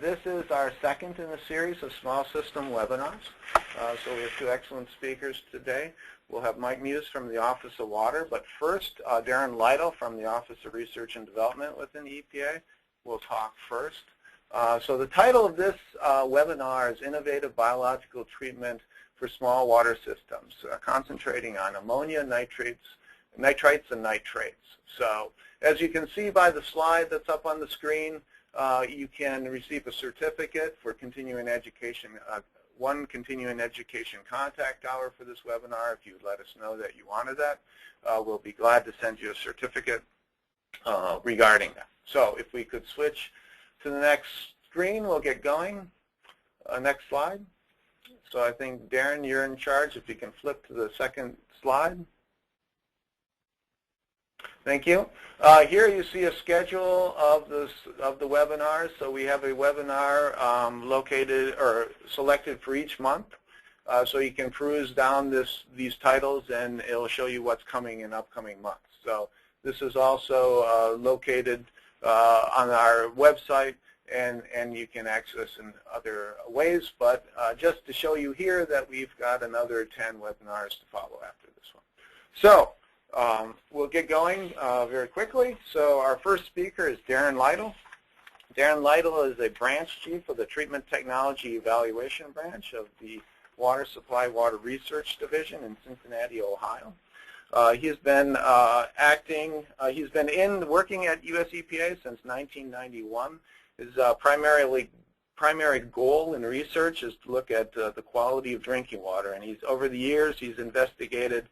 This is our second in a series of small system webinars. So we have two excellent speakers today. We'll have Mike Muse from the Office of Water, but first, Darren Lytle from the Office of Research and Development within the EPA will talk first. So the title of this webinar is Innovative Biological Treatment for Small Water Systems, concentrating on ammonia, nitrites, and nitrates. So as you can see by the slide that's up on the screen, you can receive a certificate for continuing education, one continuing education contact hour for this webinar. If you'd let us know that you wanted that, we'll be glad to send you a certificate regarding that. So if we could switch to the next screen, we'll get going. Next slide. So I think, Darren, you're in charge. If you can flip to the second slide. Thank you. Here you see a schedule of the webinars. So we have a webinar located or selected for each month. So you can peruse down these titles, and it'll show you what's coming in upcoming months. So this is also located on our website, and you can access in other ways. But just to show you here that we've got another 10 webinars to follow after this one. So we'll get going very quickly. So our first speaker is Darren Lytle. Darren Lytle is a branch chief of the Treatment Technology Evaluation Branch of the Water Supply Water Research Division in Cincinnati, Ohio. He's been working at US EPA since 1991. His primary goal in research is to look at the quality of drinking water, and over the years he's investigated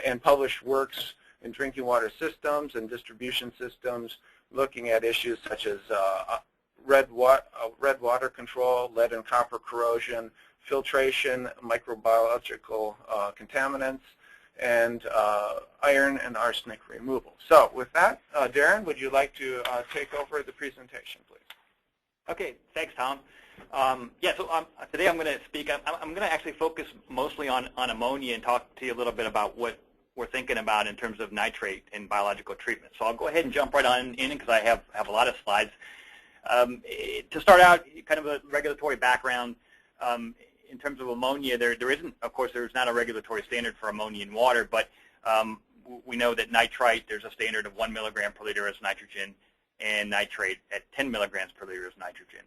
and published works in drinking water systems and distribution systems, looking at issues such as red water control, lead and copper corrosion, filtration, microbiological contaminants, and iron and arsenic removal. So with that, Darren, would you like to take over the presentation, please? Okay, thanks, Tom. Today I'm going to speak. I'm going to actually focus mostly on ammonia and talk to you a little bit about what we're thinking about in terms of nitrate and biological treatment. So I'll go ahead and jump right on in because I have a lot of slides. To start out, kind of a regulatory background. In terms of ammonia, there isn't, of course, there's not a regulatory standard for ammonia in water, but we know that nitrite, there's a standard of 1 milligram per liter as nitrogen, and nitrate at 10 milligrams per liter as nitrogen.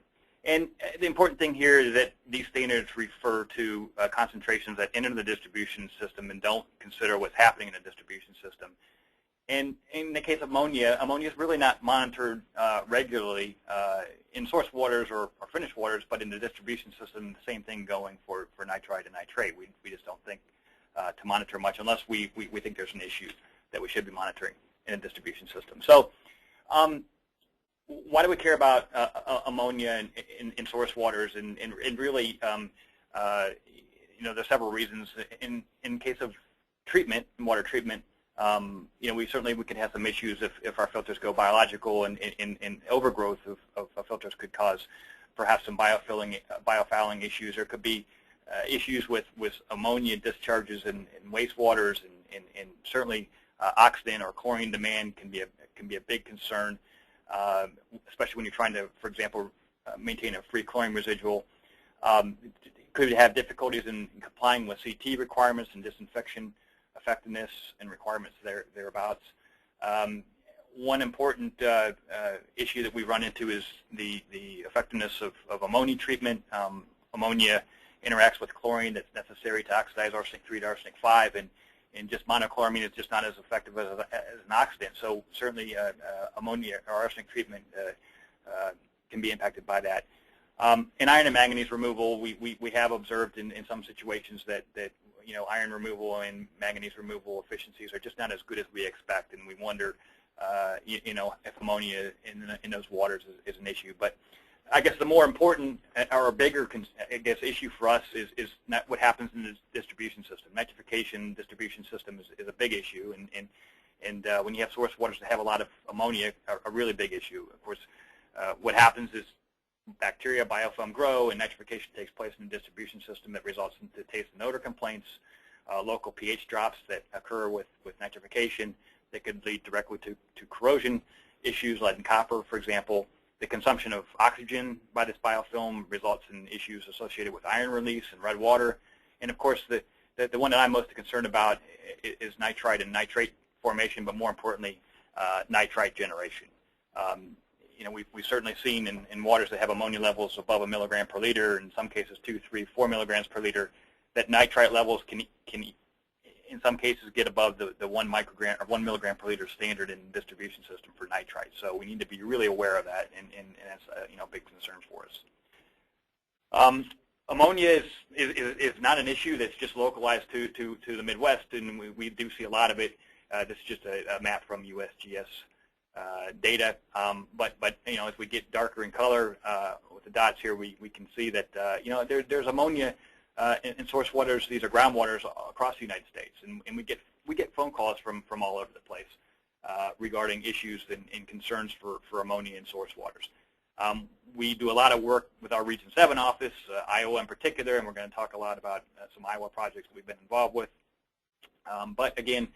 And the important thing here is that these standards refer to concentrations that enter the distribution system and don't consider what's happening in the distribution system. And in the case of ammonia, ammonia is really not monitored regularly in source waters or finished waters, but in the distribution system, the same thing going for nitrite and nitrate. We just don't think to monitor much unless we think there's an issue that we should be monitoring in a distribution system. So why do we care about ammonia in source waters? And really, there's several reasons. In case of treatment, water treatment, we could have some issues if our filters go biological, and overgrowth of filters could cause perhaps some biofouling issues. There could be issues with ammonia discharges in wastewaters, and certainly oxidant or chlorine demand can be a big concern, especially when you're trying to, for example, maintain a free chlorine residual. Could have difficulties in complying with CT requirements and disinfection effectiveness and requirements thereabouts. One important issue that we run into is the effectiveness of ammonia treatment. Ammonia interacts with chlorine that's necessary to oxidize arsenic 3 to arsenic 5, and just monochloramine is just not as effective as an oxidant. So certainly ammonia or arsenic treatment can be impacted by that. In iron and manganese removal, we have observed in some situations that iron removal and manganese removal efficiencies are just not as good as we expect, and we wonder, if ammonia in those waters is an issue. But I guess the more important or bigger, issue for us is not what happens in the distribution system. Nitrification distribution system is a big issue, and when you have source waters that have a lot of ammonia, a really big issue. Of course, what happens is bacteria, biofilm grow, and nitrification takes place in the distribution system that results in taste and odor complaints, local pH drops that occur with nitrification that could lead directly to corrosion issues, lead and copper, for example, The consumption of oxygen by this biofilm results in issues associated with iron release and red water. And of course, the one that I'm most concerned about is nitrite and nitrate formation, but more importantly, nitrite generation. We've certainly seen in waters that have ammonia levels above 1 milligram per liter, in some cases 2, 3, 4 milligrams per liter, that nitrite levels can in some cases get above the 1 microgram or 1 milligram per liter standard in the distribution system for nitrite. So we need to be really aware of that, and that's a big concern for us. Ammonia is not an issue that's just localized to the Midwest, and we do see a lot of it. This is just a map from USGS data, but as we get darker in color with the dots here, we can see that there's ammonia in source waters. These are groundwaters across the United States, and we get phone calls from all over the place regarding issues and concerns for ammonia in source waters. We do a lot of work with our Region 7 office, Iowa in particular, and we're going to talk a lot about some Iowa projects that we've been involved with. But again,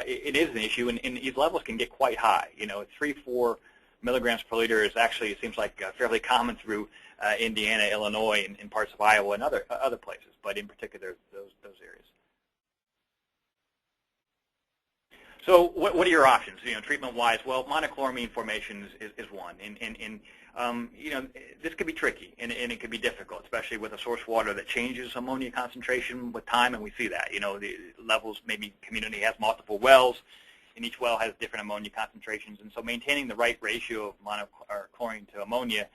it is an issue, and these levels can get quite high. 3, 4 milligrams per liter is actually, it seems like, fairly common through Indiana, Illinois, and parts of Iowa and other places, but in particular those areas. So what are your options, treatment-wise? Well, monochloramine formation is one, and this could be tricky, and it could be difficult, especially with a source water that changes ammonia concentration with time, and we see that. The levels, maybe community has multiple wells, and each well has different ammonia concentrations, and so maintaining the right ratio of chlorine to ammonia,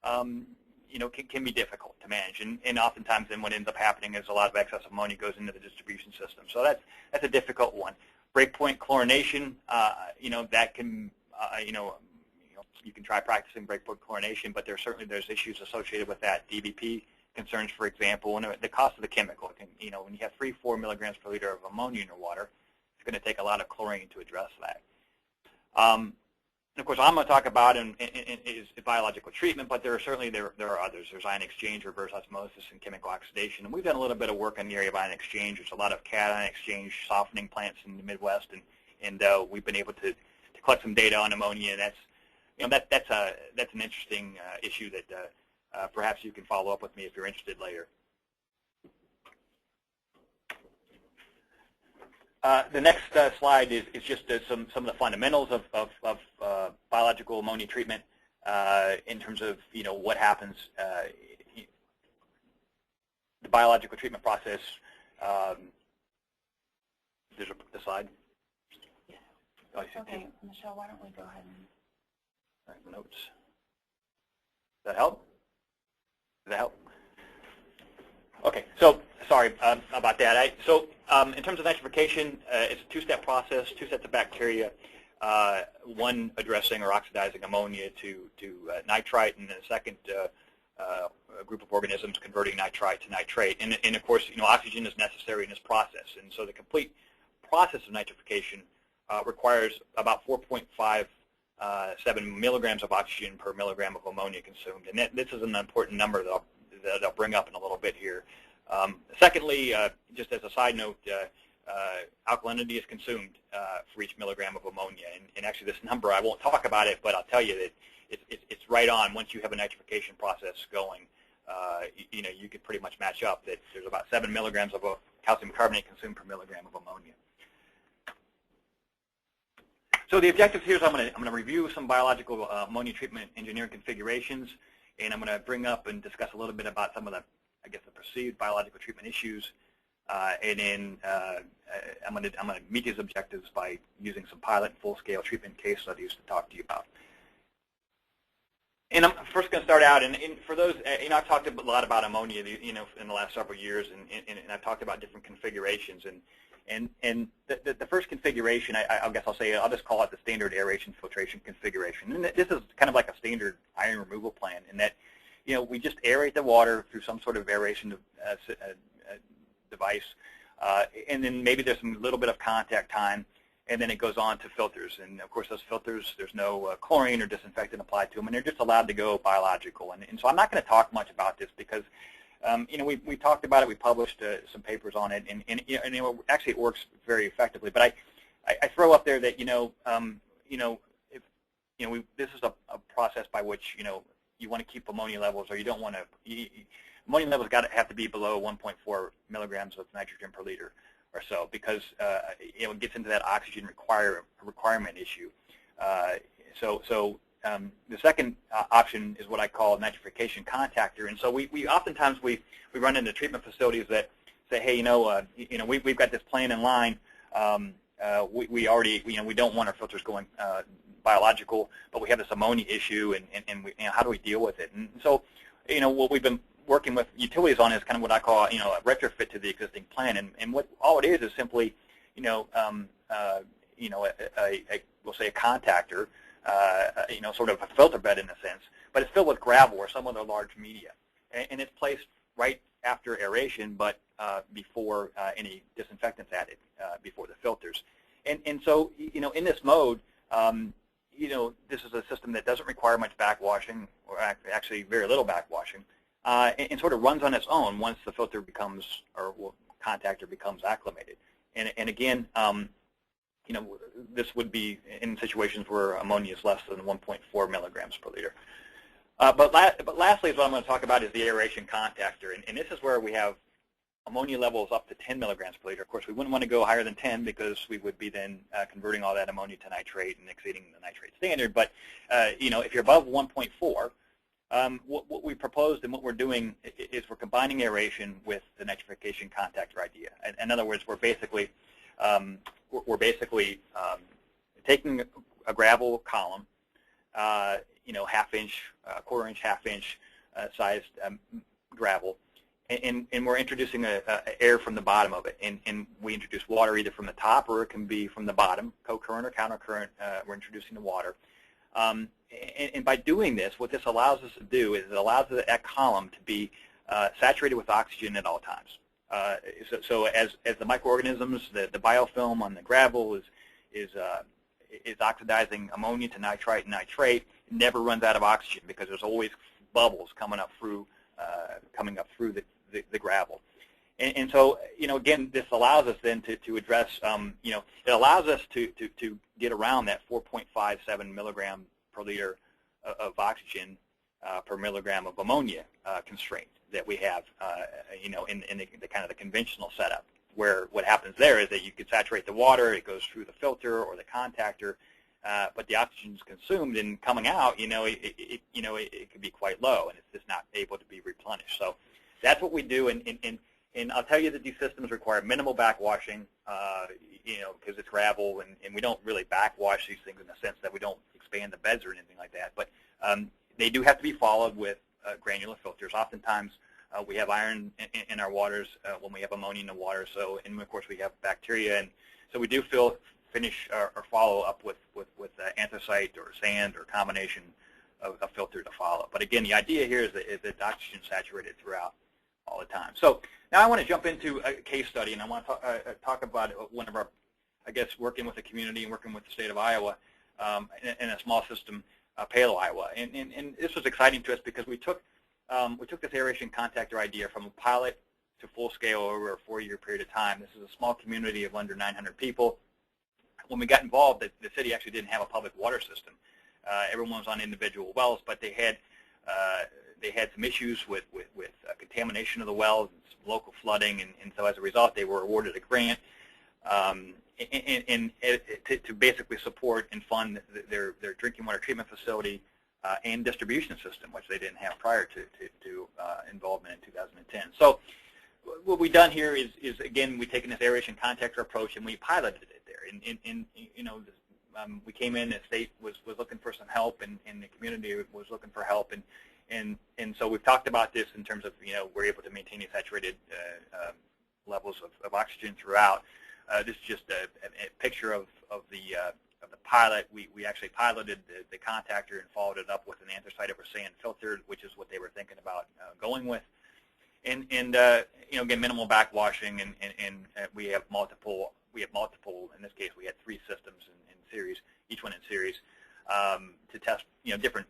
can be difficult to manage, and oftentimes then what ends up happening is a lot of excess ammonia goes into the distribution system. So that's a difficult one. Breakpoint chlorination, that can, you can try practicing breakpoint chlorination, but there's issues associated with that. DBP concerns, for example, and the cost of the chemical. When you have 3, 4 milligrams per liter of ammonia in your water, it's going to take a lot of chlorine to address that. And of course, I'm going to talk about is biological treatment, but there are others. There's ion exchange, reverse osmosis, and chemical oxidation. And we've done a little bit of work in the area of ion exchange. There's a lot of cation exchange softening plants in the Midwest, and we've been able to collect some data on ammonia. And that's an interesting issue that perhaps you can follow up with me if you're interested later. The next slide is just some of the fundamentals of biological ammonia treatment in terms of what happens. The biological treatment process. There's the slide. Oh, okay, Michelle, why don't we go ahead and... All right, notes. Does that help? Does that help? Okay, so sorry about that. In terms of nitrification, it's a two-step process, 2 sets of bacteria, one addressing or oxidizing ammonia to nitrite, and then a second group of organisms converting nitrite to nitrate. And of course, oxygen is necessary in this process, and so the complete process of nitrification requires about 4.57 milligrams of oxygen per milligram of ammonia consumed, and this is an important number that I'll bring up in a little bit here. Secondly, just as a side note, alkalinity is consumed for each milligram of ammonia, and actually this number, I won't talk about it, but I'll tell you that it's right on. Once you have a nitrification process going, you could pretty much match up that there's about 7 milligrams of calcium carbonate consumed per milligram of ammonia. So the objectives here is I'm going to review some biological ammonia treatment engineering configurations, and I'm going to bring up and discuss a little bit about some of the, the perceived biological treatment issues, and then I'm going to meet these objectives by using some pilot and full-scale treatment case studies to talk to you about. And I'm first going to start out, and for those, I've talked a lot about ammonia, in the last several years, and I've talked about different configurations, and the first configuration, I guess I'll just call it the standard aeration filtration configuration. And this is kind of like a standard iron removal plan in that, we just aerate the water through some sort of aeration device, and then maybe there's a little bit of contact time, and then it goes on to filters. And of course, those filters, there's no chlorine or disinfectant applied to them, and they're just allowed to go biological. And so I'm not going to talk much about this because we talked about it. We published some papers on it, and actually it works very effectively. But I throw up there that this is a process by which you want to keep ammonia levels, or you don't want to. Ammonia levels have to be below 1.4 milligrams of nitrogen per liter or so, because it gets into that oxygen requirement issue. The second option is what I call nitrification contactor, and so we oftentimes we run into treatment facilities that say, hey, we've got this plan in line. We don't want our filters going biological, but we have this ammonia issue, and how do we deal with it? And so, what we've been working with utilities on is kind of what I call, a retrofit to the existing plan, and what all it is simply, we'll say a contactor, sort of a filter bed in a sense, but it's filled with gravel or some other large media, and it's placed right after aeration, but before any disinfectants added, before the filters. And so, in this mode, this is a system that doesn't require much backwashing, or actually very little backwashing, and sort of runs on its own once the filter becomes, or contactor becomes acclimated. And again, this would be in situations where ammonia is less than 1.4 milligrams per liter. But lastly, what I'm going to talk about is the aeration contactor, and this is where we have ammonia levels up to 10 milligrams per liter. Of course, we wouldn't want to go higher than 10 because we would be then converting all that ammonia to nitrate and exceeding the nitrate standard. But if you're above 1.4, what we proposed and what we're doing is we're combining aeration with the nitrification contactor idea. In other words, we're basically taking a gravel column, half-inch, quarter-inch, half-inch sized gravel, and we're introducing air from the bottom of it, and we introduce water either from the top or it can be from the bottom, co-current or counter-current. We're introducing the water, and by doing this, what this allows us to do is it allows that column to be saturated with oxygen at all times. So as the microorganisms, the biofilm on the gravel is oxidizing ammonia to nitrite and nitrate, it never runs out of oxygen because there's always bubbles coming up through the gravel. And so, again, this allows us then to address, it allows us to get around that 4.57 milligram per liter of oxygen per milligram of ammonia constraint that we have, in the kind of the conventional setup, where what happens there is that you can saturate the water, it goes through the filter or the contactor, but the oxygen is consumed, and coming out, it could be quite low, and it's just not able to be replenished. So that's what we do, and I'll tell you that these systems require minimal backwashing, because it's gravel, and we don't really backwash these things in the sense that we don't expand the beds or anything like that. But they do have to be followed with granular filters. Oftentimes, we have iron in our waters when we have ammonia in the water. So, and of course, we have bacteria, and so we do finish or follow up with anthracite or sand or combination of filter to follow. But again, the idea here is that oxygen is saturated throughout all the time. So now I want to jump into a case study, and I want to talk about one of our, I guess, working with the community and working with the state of Iowa in a small system, Palo, Iowa. And this was exciting to us because we took this aeration contactor idea from a pilot to full scale over a 4-year period of time. This is a small community of under 900 people. When we got involved, the city actually didn't have a public water system. Everyone was on individual wells, but they had some issues with contamination of the wells and some local flooding, and so as a result, they were awarded a grant to basically support and fund their drinking water treatment facility and distribution system, which they didn't have prior to involvement in 2010. So what we've done here is again, we've taken this aeration contactor approach and we piloted it there. We came in, the state was looking for some help, and the community was looking for help, and so we've talked about this in terms of, we're able to maintain these saturated levels of oxygen throughout. This is just a picture of the pilot. We actually piloted the contactor and followed it up with an anthracite over sand filter, which is what they were thinking about going with. And again, minimal backwashing, and we have multiple. In this case, we had 3 systems in series, each one in series, to test different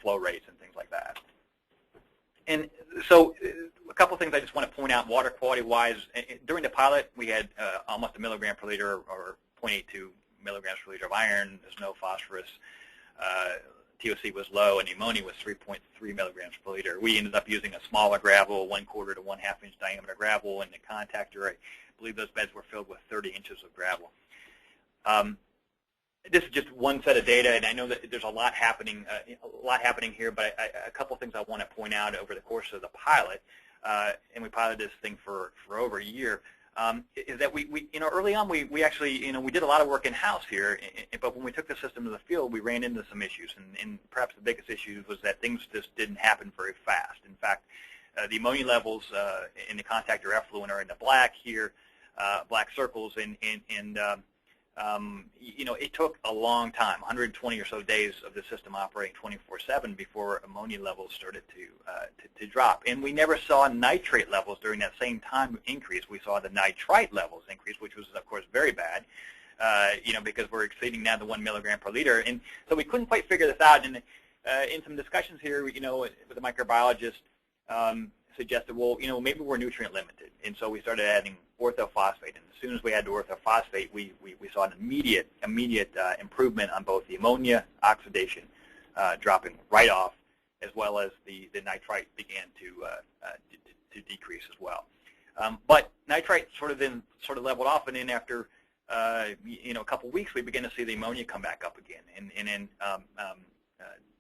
flow rates and things like that. And so a couple things I just want to point out water quality wise. During the pilot, we had almost a milligram per liter, or 0.82 milligrams per liter of iron. There's no phosphorus. TOC was low, and the ammonia was 3.3 milligrams per liter. We ended up using a smaller gravel, 1/4 to 1/2 inch diameter gravel in the contactor. I believe those beds were filled with 30 inches of gravel. This is just one set of data, and I know that there's a lot happening here, but a couple things I want to point out over the course of the pilot, and we piloted this thing for over a year, is that we early on we actually we did a lot of work in house here, but when we took the system to the field, we ran into some issues, and perhaps the biggest issue was that things just didn't happen very fast. In fact, the ammonia levels in the contactor effluent are in the black here, black circles, and it took a long time, 120 or so days of the system operating 24/7 before ammonia levels started to drop. And we never saw nitrate levels during that same time increase. We saw the nitrite levels increase, which was, of course, very bad, because we're exceeding now the 1 milligram per liter. And so we couldn't quite figure this out. And in some discussions here, with the microbiologist, suggested, well, maybe we're nutrient limited, and so we started adding orthophosphate. And as soon as we added orthophosphate, we saw an immediate improvement on both the ammonia oxidation dropping right off, as well as the nitrite began to decrease as well. But nitrite sort of leveled off, and then after a couple weeks, we began to see the ammonia come back up again. And then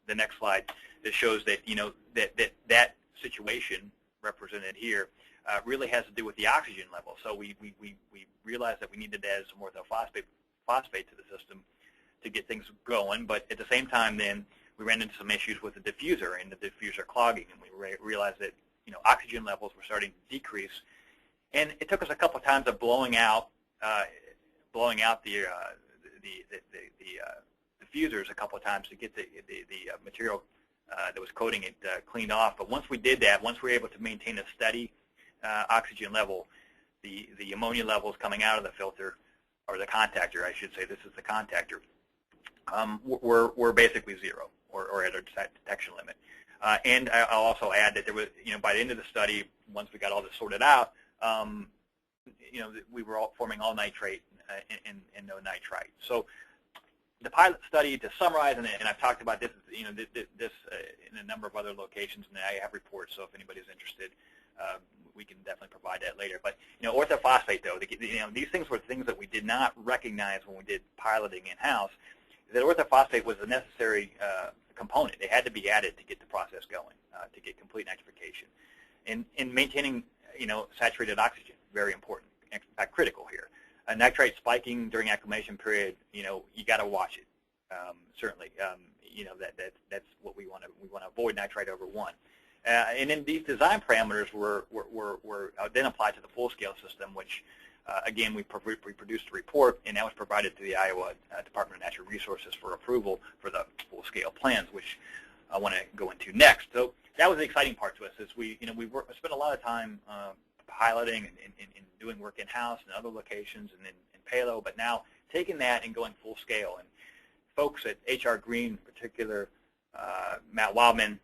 the next slide that shows that that situation represented here really has to do with the oxygen level. So we realized that we needed to add some orthophosphate to the system to get things going, but at the same time then we ran into some issues with the diffuser and the diffuser clogging, and we realized that oxygen levels were starting to decrease, and it took us a couple of times of blowing out the diffusers a couple of times to get the material that was coating it cleaned off. But once we did that, once we were able to maintain a steady oxygen level, the ammonia levels coming out of the filter, or the contactor, I should say, this is the contactor, were basically zero, or at our detection limit. And I'll also add that there was, by the end of the study, once we got all this sorted out, we were all forming all nitrate and no nitrite. So the pilot study, to summarize, and I've talked about this, this in a number of other locations, and I have reports. So if anybody's interested, we can definitely provide that later. But orthophosphate, though, these things were things that we did not recognize when we did piloting in house. That orthophosphate was a necessary component. It had to be added to get the process going, to get complete nitrification, and maintaining saturated oxygen, very important, in fact, critical here. Nitrite spiking during acclimation period, you got to watch it. Certainly, that's what we want to avoid, nitrite over 1. And then these design parameters were then applied to the full-scale system, which again we produced a report, and that was provided to the Iowa Department of Natural Resources for approval for the full-scale plans, which I want to go into next. So that was the exciting part to us, is we spent a lot of time piloting and doing work in-house and other locations and in Palo, but now taking that and going full scale. And folks at HR Green in particular, Matt Wildman,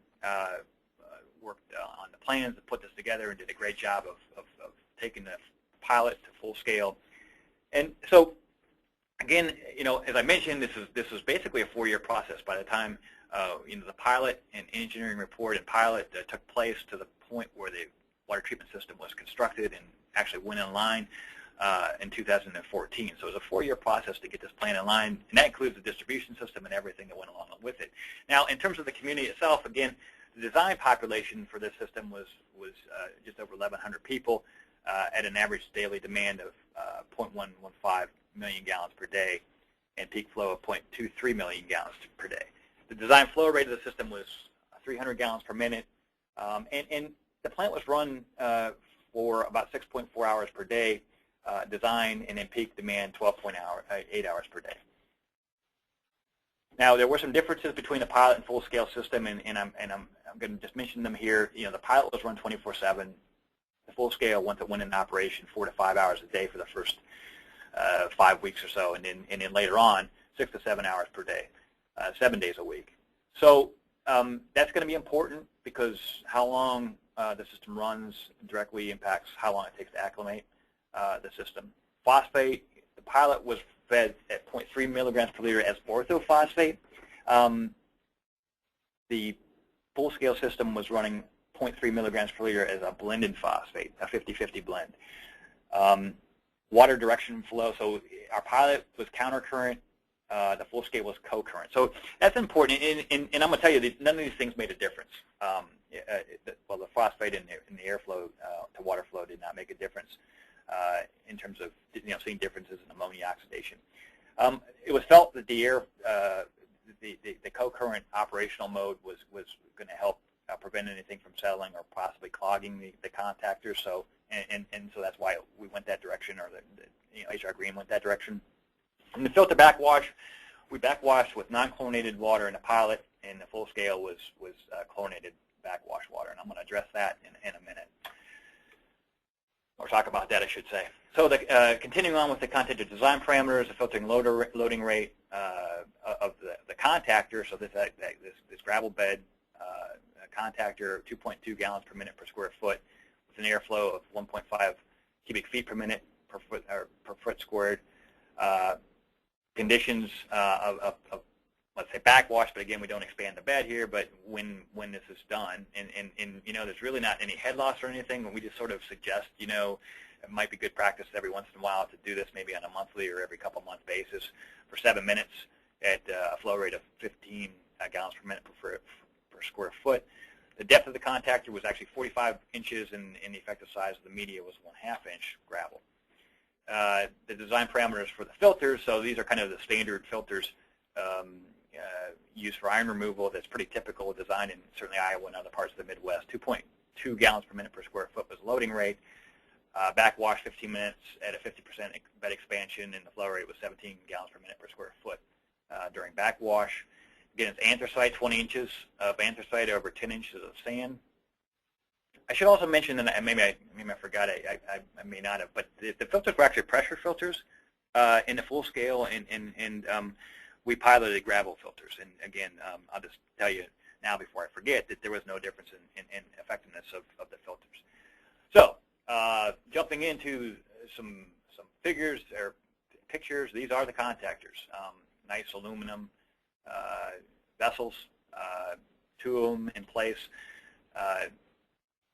worked on the plans to put this together and did a great job of taking the pilot to full scale. And so, again, as I mentioned, this is basically a 4-year process. By the time the pilot and engineering report and pilot took place to the point where the water treatment system was constructed and actually went in line in 2014. So it was a 4-year process to get this plan in line, and that includes the distribution system and everything that went along with it. Now, in terms of the community itself, again, the design population for this system was just over 1,100 people at an average daily demand of 0.115 million gallons per day and peak flow of 0.23 million gallons per day. The design flow rate of the system was 300 gallons per minute, and the plant was run for about 6.4 hours per day design, and then peak demand 12.8 hours per day. Now, there were some differences between the pilot and full-scale system, and I'm going to just mention them here. The pilot was run 24/7. The full-scale went in operation 4 to 5 hours a day for the first 5 weeks or so, and then later on 6 to 7 hours per day, 7 days a week. So that's going to be important, because how long the system runs directly impacts how long it takes to acclimate the system. Phosphate, the pilot was bed at 0.3 milligrams per liter as orthophosphate. The full-scale system was running 0.3 milligrams per liter as a blended phosphate, a 50-50 blend. Water direction flow, so our pilot was countercurrent, the full scale was co-current. So that's important, and I'm going to tell you that none of these things made a difference. Well, the phosphate in the airflow to water flow did not make a difference in terms of seeing differences in ammonia oxidation. It was felt that the co-current operational mode was going to help prevent anything from settling or possibly clogging the contactors. So and so that's why we went that direction, or HR Green went that direction. In the filter backwash, we backwashed with non-chlorinated water in the pilot, and the full scale was chlorinated backwash water, and I'm going to address that in a minute, or talk about that, I should say. So continuing on with the contactor design parameters, the filtering loading rate of the contactor, so this gravel bed contactor, 2.2 gallons per minute per square foot, with an airflow of 1.5 cubic feet per minute per foot squared. Conditions of let's say backwash, but again, we don't expand the bed here. But when this is done, and there's really not any head loss or anything, we just sort of suggest it might be good practice every once in a while to do this, maybe on a monthly or every couple month basis for 7 minutes at a flow rate of 15 gallons per minute per square foot. The depth of the contactor was actually 45 inches, and the effective size of the media was 1/2 inch gravel. The design parameters for the filters, so these are kind of the standard filters used for iron removal. That's pretty typical design in certainly Iowa and other parts of the Midwest. 2.2 gallons per minute per square foot was loading rate. Backwash 15 minutes at a 50% bed expansion, and the flow rate was 17 gallons per minute per square foot during backwash. Again, it's anthracite, 20 inches of anthracite over 10 inches of sand. I should also mention, and maybe I forgot, I may not have, but the filters were actually pressure filters in the full scale, and we piloted gravel filters. And again, I'll just tell you now before I forget that there was no difference in effectiveness of the filters. So jumping into some figures or pictures, these are the contactors. Nice aluminum vessels, 2 of them in place.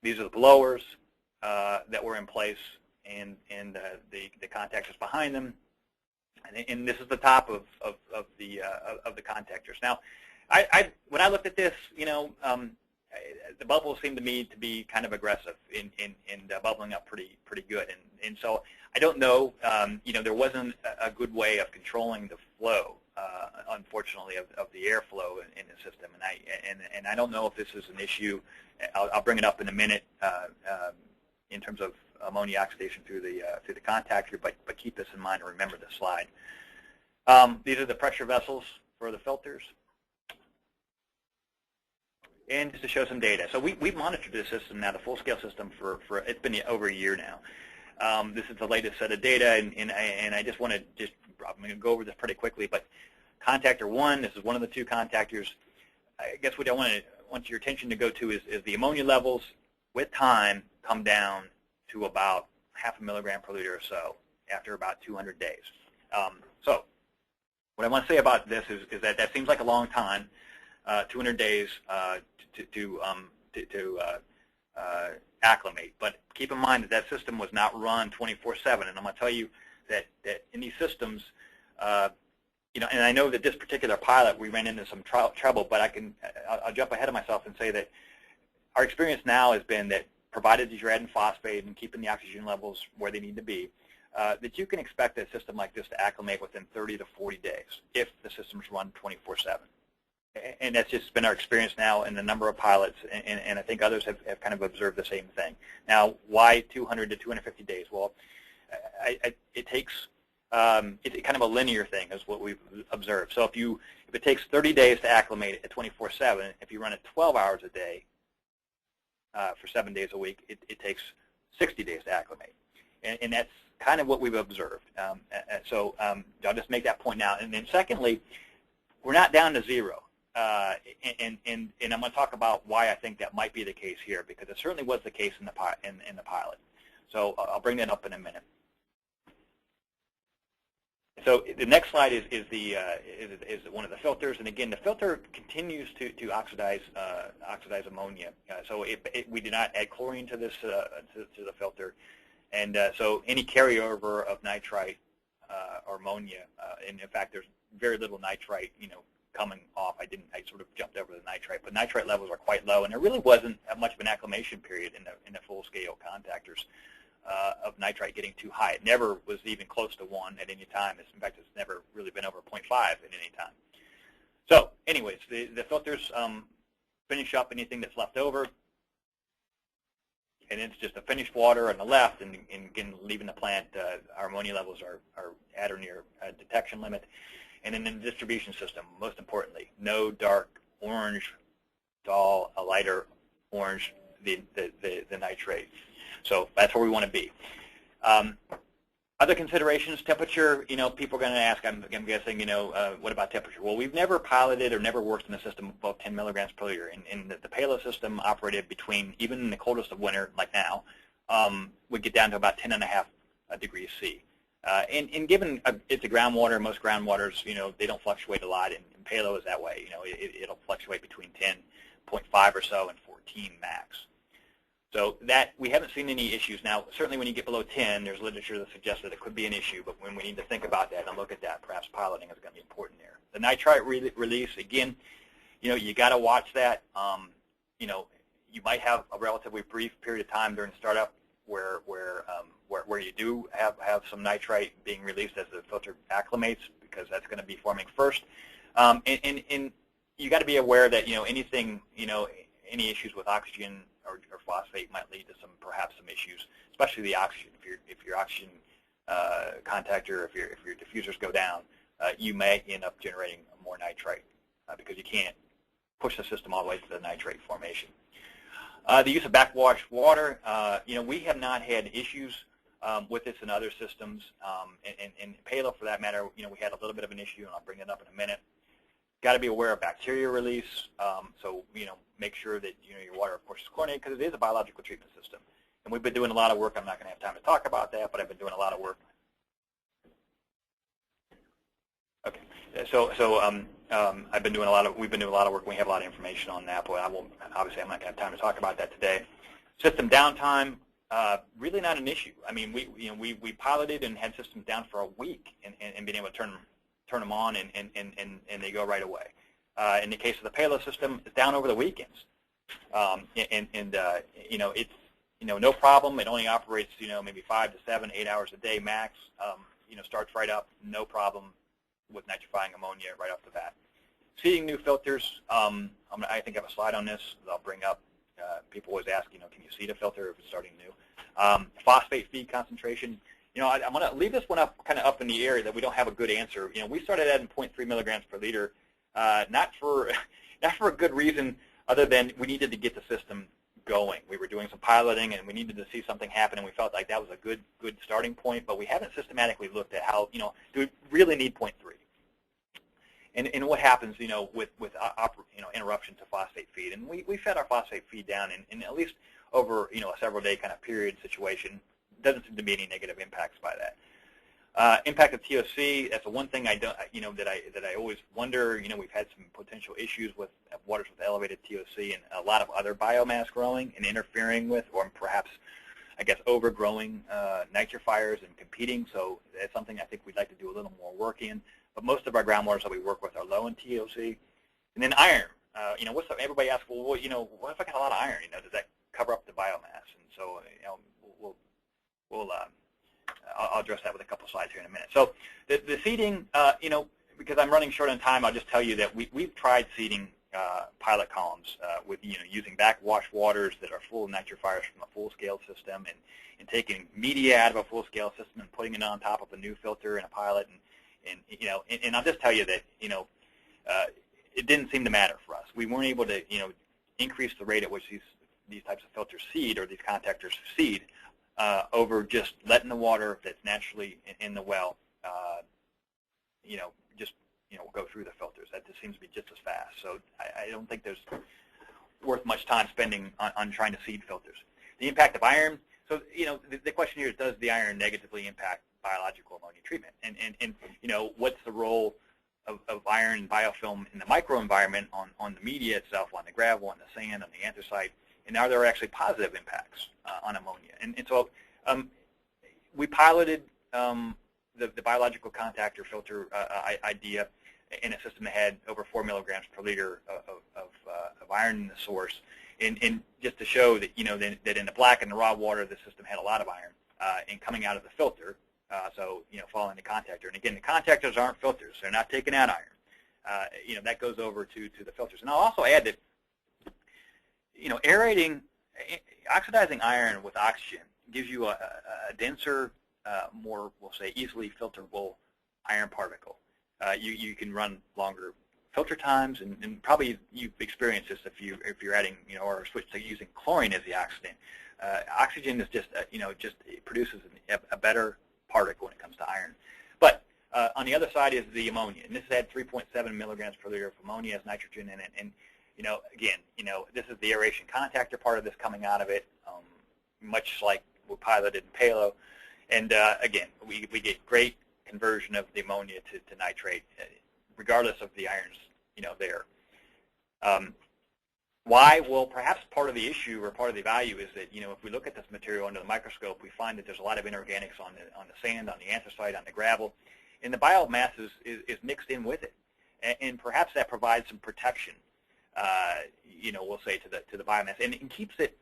These are the blowers that were in place, and the contactors behind them, and this is the top of the contactors. Now, when I looked at this, the bubbles seemed to me to be kind of aggressive in bubbling up pretty good, and so I don't know. There wasn't a good way of controlling the flow, unfortunately, of the airflow in the system, and I don't know if this is an issue. I'll bring it up in a minute in terms of ammonia oxidation through the contactor, but keep this in mind and remember this slide. These are the pressure vessels for the filters. And just to show some data. So we've monitored this system now, the full-scale system, for it's been over a year now. This is the latest set of data, and I just want to I'm going to go over this pretty quickly, but contactor 1, this is one of the 2 contactors. I guess what I want your attention to go to is the ammonia levels with time come down to about 0.5 milligram per liter or so after about 200 days. So what I want to say about this is that seems like a long time, 200 days to acclimate. But keep in mind that system was not run 24/7, and I'm going to tell you that in these systems, and I know that this particular pilot we ran into some trouble, but I'll jump ahead of myself and say that our experience now has been that provided that you're adding phosphate and keeping the oxygen levels where they need to be, that you can expect a system like this to acclimate within 30 to 40 days if the system's run 24/7. And that's just been our experience now in a number of pilots, and I think others have kind of observed the same thing. Now, why 200 to 250 days? Well, it takes it's kind of a linear thing is what we've observed. So if it takes 30 days to acclimate at 24/7, if you run it 12 hours a day for 7 days a week, it takes 60 days to acclimate, and that's kind of what we've observed. So I'll just make that point now. And then secondly, we're not down to 0. And I'm going to talk about why I think that might be the case here, because it certainly was the case in the pilot. So I'll bring that up in a minute. So the next slide is one of the filters, and again, the filter continues to oxidize ammonia. So we did not add chlorine to this to the filter, and so any carryover of nitrite or ammonia, and in fact, there's very little nitrite, coming off. I sort of jumped over the nitrite, but nitrite levels are quite low, and there really wasn't much of an acclimation period in the full-scale contactors of nitrite getting too high. It never was even close to 1 at any time. In fact, it's never really been over 0.5 at any time. So anyways, the filters finish up anything that's left over, and it's just the finished water on the left, and again, leaving the plant, our ammonia levels are at or near detection limit. And in the distribution system, most importantly, no dark orange, dull, a lighter orange, the nitrate. So that's where we want to be. Other considerations, temperature, people are going to ask, I'm guessing, what about temperature? Well, we've never piloted or never worked in a system above 10 milligrams per liter. And the payload system operated between, even in the coldest of winter, like now, we get down to about 10.5 degrees C. And given it's a groundwater, most groundwaters, they don't fluctuate a lot, and payload is that way. It'll fluctuate between 10.5 or so and 14 max. So that we haven't seen any issues. Now, certainly when you get below 10, there's literature that suggests that it could be an issue, but when we need to think about that and look at that, perhaps piloting is going to be important there. The nitrite release, again, you got to watch that. You might have a relatively brief period of time during startup where you do have some nitrite being released as the filter acclimates, because that's going to be forming first. And you got to be aware that anything, any issues with oxygen or phosphate might lead to perhaps some issues, especially the oxygen. If your oxygen contactor, if your diffusers go down, you may end up generating more nitrite because you can't push the system all the way to the nitrate formation. The use of backwash water, we have not had issues with this in other systems, and Palo, for that matter, we had a little bit of an issue, and I'll bring it up in a minute. Got to be aware of bacteria release, so make sure that your water, of course, is chlorinated, because it is a biological treatment system. And we've been doing a lot of work. I'm not going to have time to talk about that, but I've been doing a lot of work. Okay, so I've been doing a lot of. We've been doing a lot of work. We have a lot of information on that, but obviously I'm not going to have time to talk about that today. System downtime, really not an issue. I mean, we piloted and had systems down for a week, and being able to turn them on, and they go right away. In the case of the Palo system, it's down over the weekends, it's no problem. It only operates maybe 5 to 7, 8 hours a day max. Starts right up, no problem with nitrifying ammonia right off the bat. Seeding new filters, I think I have a slide on this that I'll bring up. People always ask, can you seed a filter if it's starting new? Phosphate feed concentration. I'm going to leave this one kind of up in the area that we don't have a good answer. We started adding 0.3 milligrams per liter, not for a good reason other than we needed to get the system going. We were doing some piloting, and we needed to see something happen, and we felt like that was a good starting point. But we haven't systematically looked at how, do we really need 0.3? And what happens, with interruption to phosphate feed. And we fed our phosphate feed down in at least over, a several-day kind of period situation. Doesn't seem to be any negative impacts by that. Impact of TOC, that's the one thing that I always wonder. We've had some potential issues with waters with elevated TOC and a lot of other biomass growing and interfering with, or perhaps, I guess, overgrowing nitrifiers and competing. So that's something I think we'd like to do a little more work in. But most of our groundwaters that we work with are low in TOC. And then iron. Everybody asks, well, what if I got a lot of iron? Does that cover up the biomass? And so, I'll address that with a couple slides here in a minute. So the seeding, because I'm running short on time, I'll just tell you that we've tried seeding pilot columns with using backwash waters that are full of nitrifiers from a full-scale system, and taking media out of a full-scale system and putting it on top of a new filter in a pilot, and I'll just tell you that it didn't seem to matter for us. We weren't able to increase the rate at which these types of filters seed, or these contactors seed, over just letting the water that's naturally in the well, just go through the filters. That just seems to be just as fast. So I don't think there's worth much time spending on trying to seed filters. The impact of iron. So the question here is, does the iron negatively impact biological ammonia treatment. And what's the role of iron and biofilm in the microenvironment on the media itself, on the gravel, on the sand, on the anthracite, and are there actually positive impacts on ammonia? And so we piloted the biological contactor filter idea in a system that had over 4 milligrams per liter of iron in the source, and just to show that that in the black and the raw water, the system had a lot of iron, and coming out of the filter, so following the contactor. And again, the contactors aren't filters; they're not taking out iron. That goes over to the filters. And I'll also add that aerating, oxidizing iron with oxygen gives you a denser, more, we'll say, easily filterable iron particle. You can run longer filter times, and probably you've experienced this if you're adding, or switch to using chlorine as the oxidant. Oxygen is just, it produces a better particle when it comes to iron. But on the other side is the ammonia, and this had 3.7 milligrams per liter of ammonia as nitrogen in it. And again, this is the aeration contactor part of this coming out of it, much like we piloted in Palo. And again, we get great conversion of the ammonia to nitrate, regardless of the irons, there. Why? Well, perhaps part of the issue or part of the value is that, if we look at this material under the microscope, we find that there's a lot of inorganics on the sand, on the anthracite, on the gravel, and the biomass is mixed in with it, and perhaps that provides some protection, we'll say to the biomass, and keeps it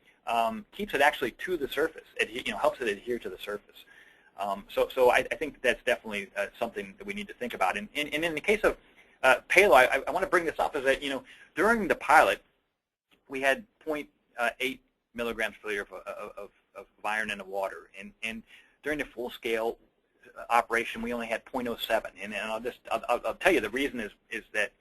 actually to the surface. It helps it adhere to the surface. So I think that's definitely something that we need to think about. And in the case of Palo, I want to bring this up, is that during the pilot we had 0.8 milligrams per liter of iron in the water, and during the full scale operation we only had 0.07. And I'll tell you the reason is that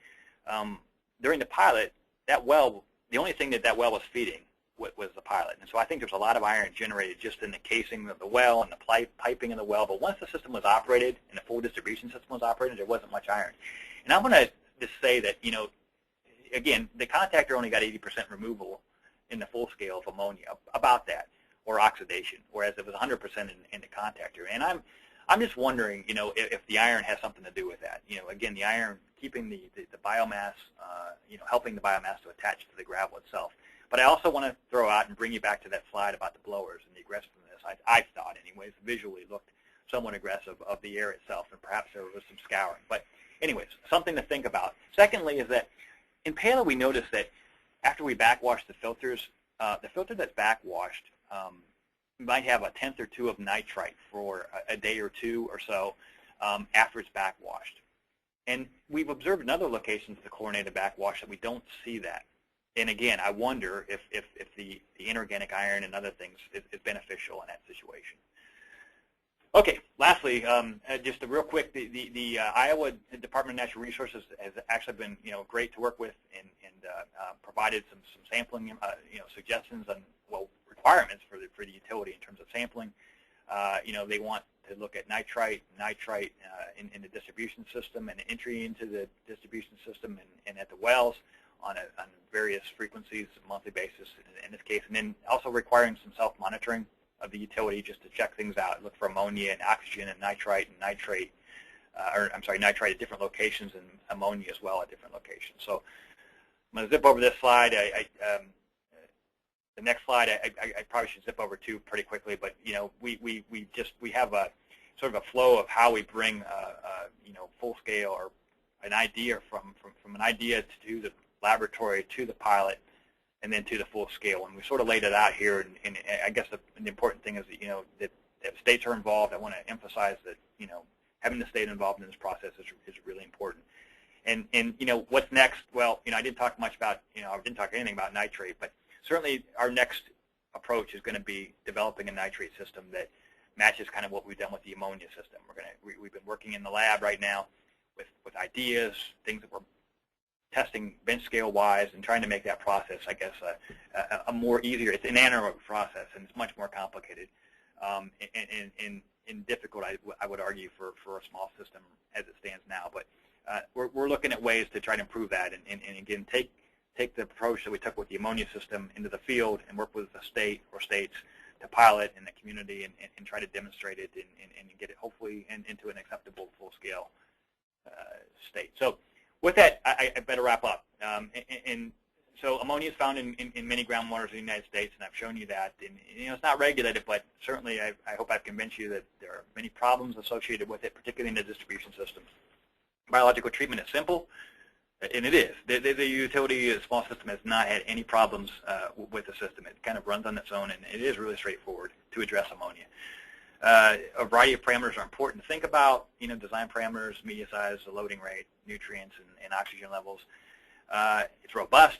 during the pilot, that well, the only thing that well was feeding was the pilot. And so I think there's a lot of iron generated just in the casing of the well and the piping in the well. But once the system was operated and the full distribution system was operated, there wasn't much iron. And I'm going to just say that, again, the contactor only got 80% removal in the full scale of ammonia, about that, or oxidation, whereas it was 100% in the contactor. And I'm just wondering, if the iron has something to do with that. Again, the iron keeping the biomass, helping the biomass to attach to the gravel itself. But I also want to throw out and bring you back to that slide about the blowers and the aggressiveness. I thought, anyways, visually looked somewhat aggressive of the air itself, and perhaps there was some scouring. But anyways, something to think about. Secondly is that in Palo we noticed that after we backwashed the filters, the filter that's backwashed might have a tenth or two of nitrite for a day or two or so after it's backwashed. And we've observed in other locations the chlorinated backwash that we don't see that. And again, I wonder if the inorganic iron and other things is beneficial in that situation. Okay, lastly, just a real quick, the Iowa Department of Natural Resources has actually been great to work with, and provided some sampling suggestions on requirements for the utility in terms of sampling. They want to look at nitrite in the distribution system and entry into the distribution system and at the wells on various frequencies, monthly basis in this case, and then also requiring some self-monitoring of the utility just to check things out, look for ammonia and oxygen and nitrite and nitrate, nitrite at different locations, and ammonia as well at different locations. So I'm going to zip over this slide. The next slide I probably should zip over to pretty quickly, but we have a sort of a flow of how we bring full scale or an idea from an idea to the laboratory to the pilot and then to the full scale, and we sort of laid it out here. And I guess the important thing is that if states are involved, I want to emphasize that having the state involved in this process is really important. And what's next? Well, I didn't talk much about I didn't talk anything about nitrate, but certainly our next approach is going to be developing a nitrate system that matches kind of what we've done with the ammonia system. We've been working in the lab right now with ideas, things that we're testing bench scale wise, and trying to make that process, I guess, a more easier. It's an anaerobic process, and it's much more complicated and difficult, I would argue, for a small system as it stands now. But we're looking at ways to try to improve that, and again, take the approach that we took with the ammonia system into the field and work with the state or states pilot in the community and try to demonstrate it and get it hopefully into an acceptable full-scale state. So with that, I better wrap up. And so ammonia is found in many groundwaters in the United States, and I've shown you that. And it's not regulated, but certainly I hope I've convinced you that there are many problems associated with it, particularly in the distribution systems. Biological treatment is simple, and it is. The utility small system has not had any problems with the system. It kind of runs on its own, and it is really straightforward to address ammonia. A variety of parameters are important to think about, design parameters, media size, the loading rate, nutrients, and oxygen levels. It's robust,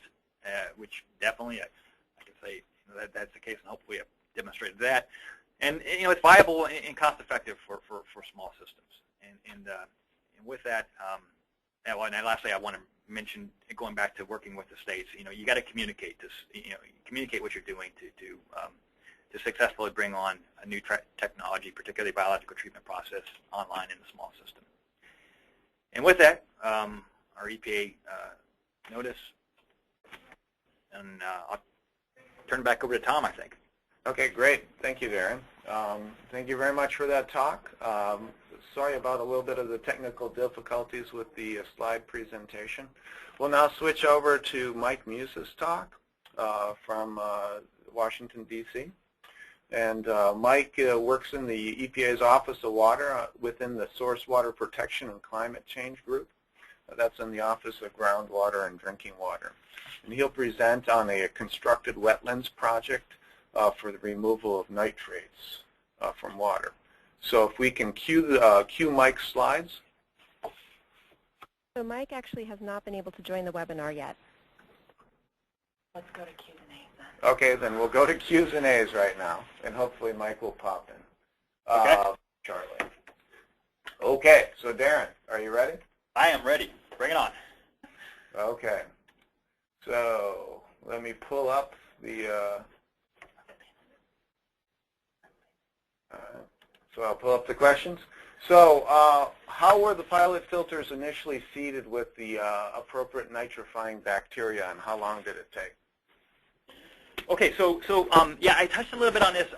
which definitely I can say that's the case, and hopefully I've demonstrated that. And it's viable and cost-effective for small systems. And with that, and lastly, I want to mention, going back to working with the states, you got to communicate this, communicate what you're doing to successfully bring on a new technology, particularly biological treatment process, online in the small system. And with that, our EPA notice, and I'll turn it back over to Tom, I think. Okay, great. Thank you, Darren. Thank you very much for that talk. Sorry about a little bit of the technical difficulties with the slide presentation. We'll now switch over to Mike Muse's talk from Washington, D.C. And Mike works in the EPA's Office of Water within the Source Water Protection and Climate Change Group. That's in the Office of Groundwater and Drinking Water. And he'll present on a constructed wetlands project for the removal of nitrates from water. So if we can cue Mike's slides. So Mike actually has not been able to join the webinar yet. Let's go to Q&A then. Okay, then we'll go to Q's and A's right now, and hopefully Mike will pop in. Okay. Charlie. Okay, so Darren, are you ready? I am ready. Bring it on. Okay. So let me pull up the so I'll pull up the questions. So how were the pilot filters initially seeded with the appropriate nitrifying bacteria, and how long did it take? Okay, so yeah, I touched a little bit on this.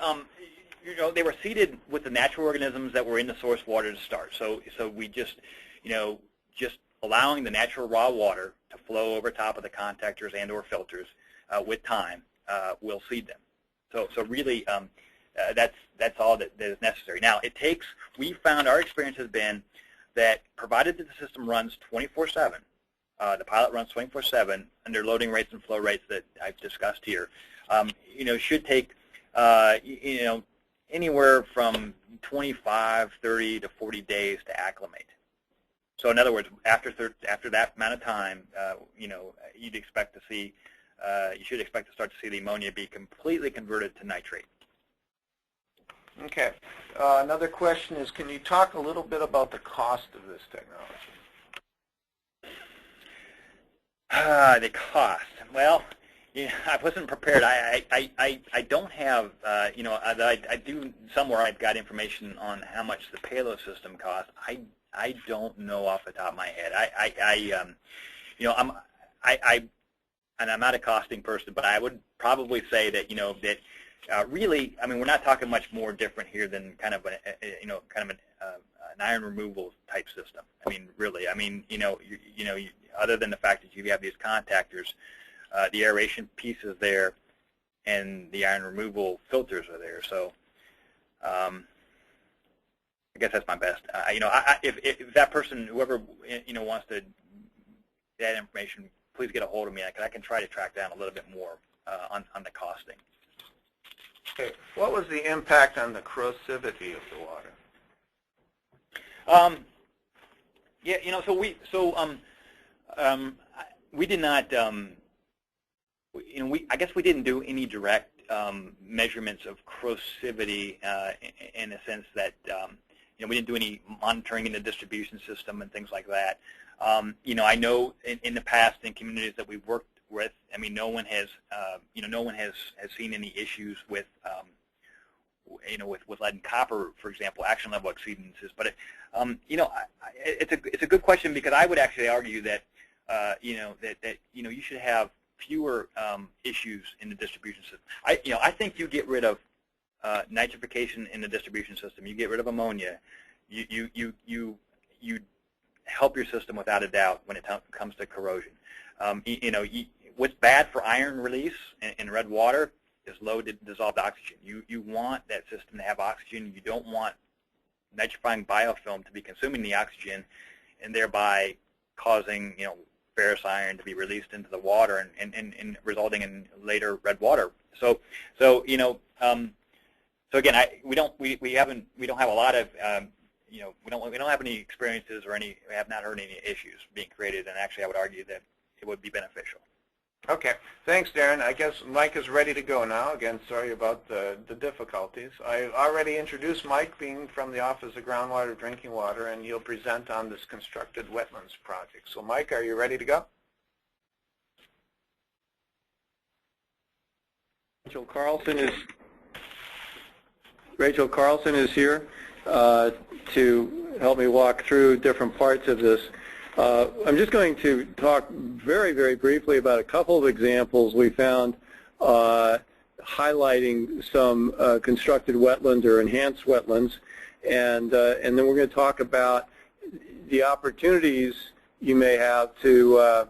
They were seeded with the natural organisms that were in the source water to start. So we just, just allowing the natural raw water to flow over top of the contactors and/or filters with time will seed them. So really, that's all that is necessary. Now, it takes. We found our experience has been that provided that the system runs 24/7, the pilot runs 24/7 under loading rates and flow rates that I've discussed here. Should take anywhere from 25, 30 to 40 days to acclimate. So in other words, after that amount of time, you'd expect to see, you should expect to start to see the ammonia be completely converted to nitrate. Okay. Another question is, can you talk a little bit about the cost of this technology? The cost. Well, yeah, I wasn't prepared. I don't have, I do somewhere I've got information on how much the payload system costs. I don't know off the top of my head. And I'm not a costing person, but I would probably say that, really, I mean, we're not talking much more different here than kind of an iron removal type system. I mean, really, I mean, other than the fact that you have these contactors, the aeration piece is there, and the iron removal filters are there. So, I guess that's my best. If that person, whoever wants to that information, please get a hold of me. I can try to track down a little bit more on the costing. Okay. What was the impact on the corrosivity of the water? Yeah, we did not. I guess we didn't do any direct measurements of corrosivity in the sense that we didn't do any monitoring in the distribution system and things like that. I know in the past in communities that we've worked with, I mean, no one has seen any issues with with lead and copper, for example, action level exceedances. But it's a good question, because I would actually argue that you should have fewer issues in the distribution system. I think you get rid of nitrification in the distribution system. You get rid of ammonia. You help your system without a doubt when it comes to corrosion. What's bad for iron release in red water is low dissolved oxygen. You want that system to have oxygen. You don't want nitrifying biofilm to be consuming the oxygen and thereby causing ferrous iron to be released into the water and resulting in later red water. So again, we don't have a lot of we don't have any experiences or we have not heard any issues being created, and actually I would argue that it would be beneficial. Okay, thanks, Darren. I guess Mike is ready to go now. Again, sorry about the difficulties. I already introduced Mike, being from the Office of Groundwater Drinking Water, and he'll present on this constructed wetlands project. So Mike, are you ready to go? Rachel Carlson is here to help me walk through different parts of this. I'm just going to talk very, very briefly about a couple of examples we found highlighting some constructed wetlands or enhanced wetlands, and then we're going to talk about the opportunities you may have to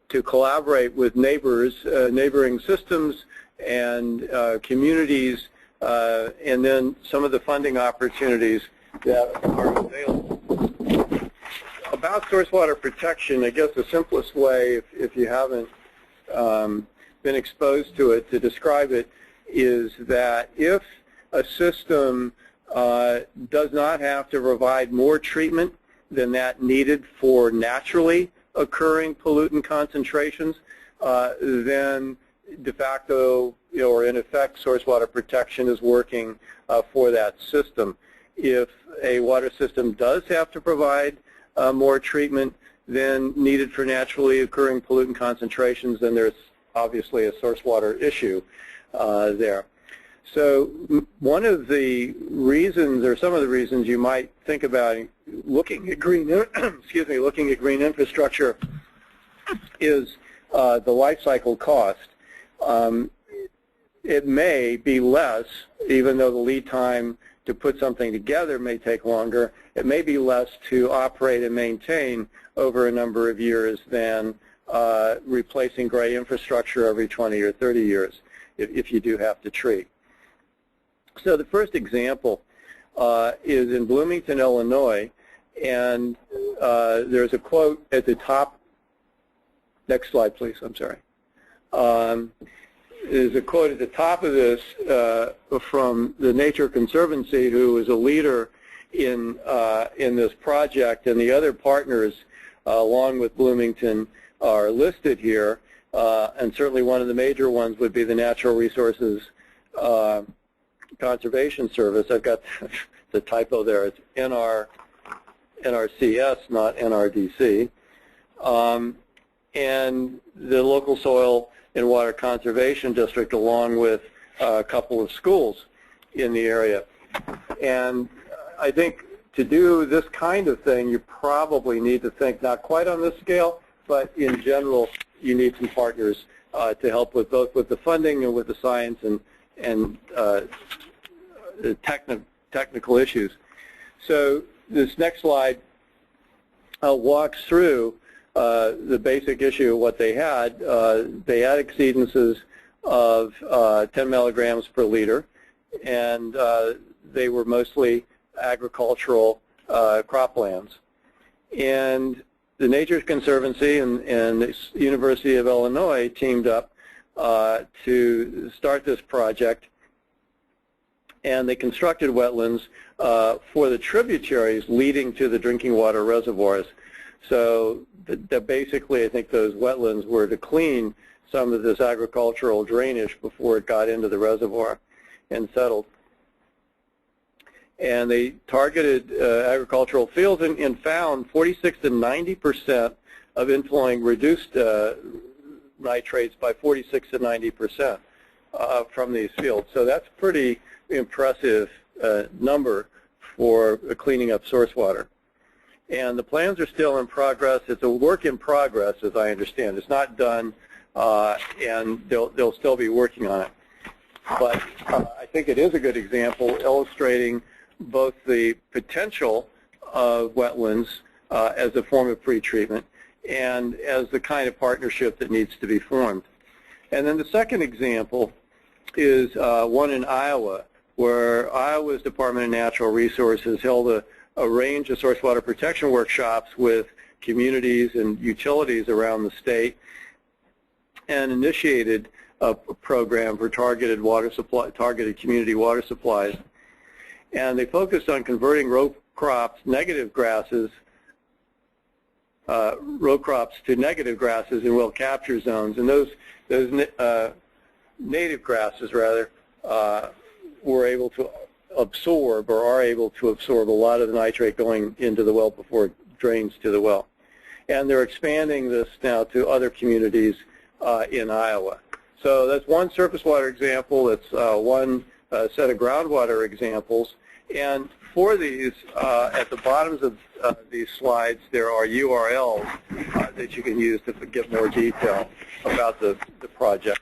collaborate with neighbors, neighboring systems, and communities, and then some of the funding opportunities that are available. About source water protection, I guess the simplest way, if you haven't been exposed to it, to describe it is that if a system does not have to provide more treatment than that needed for naturally occurring pollutant concentrations, then de facto, or in effect, source water protection is working for that system. If a water system does have to provide more treatment than needed for naturally occurring pollutant concentrations, then there's obviously a source water issue there. So one of the reasons, or some of the reasons, you might think about looking at green, looking at green infrastructure is the life cycle cost. It may be less, even though the lead time to put something together may take longer. It may be less to operate and maintain over a number of years than replacing gray infrastructure every 20 or 30 years if you do have to treat. So the first example is in Bloomington, Illinois, and there's a quote at the top. Next slide, please. I'm sorry. There's a quote at the top of this from the Nature Conservancy, who is a leader in this project, and the other partners, along with Bloomington, are listed here. And certainly one of the major ones would be the Natural Resources Conservation Service. I've got the typo there. It's NRCS, not NRDC. And the local soil and water conservation district, along with a couple of schools in the area. And I think to do this kind of thing, you probably need to think not quite on this scale, but in general, you need some partners to help with both with the funding and with the science and the technical issues. So this next slide walks through the basic issue of what they had. They had exceedances of 10 milligrams per liter, and they were mostly agricultural croplands. And the Nature Conservancy and the University of Illinois teamed up to start this project, and they constructed wetlands for the tributaries leading to the drinking water reservoirs. So basically, I think those wetlands were to clean some of this agricultural drainage before it got into the reservoir and settled. And they targeted agricultural fields and found 46 to 90% of inflowing reduced nitrates by 46 to 90% from these fields. So that's pretty impressive number for cleaning up source water. And the plans are still in progress. It's a work in progress, as I understand. It's not done, and they'll still be working on it. But I think it is a good example illustrating both the potential of wetlands as a form of pretreatment and as the kind of partnership that needs to be formed. And then the second example is one in Iowa, where Iowa's Department of Natural Resources held a range of source water protection workshops with communities and utilities around the state and initiated a program for targeted community water supplies. And they focused on converting row crops to negative grasses in well capture zones. And those native grasses, rather, were able to absorb or are able to absorb a lot of the nitrate going into the well before it drains to the well. And they're expanding this now to other communities in Iowa. So that's one surface water example. That's one set of groundwater examples. And for these, at the bottoms of these slides, there are URLs that you can use to get more detail about the projects.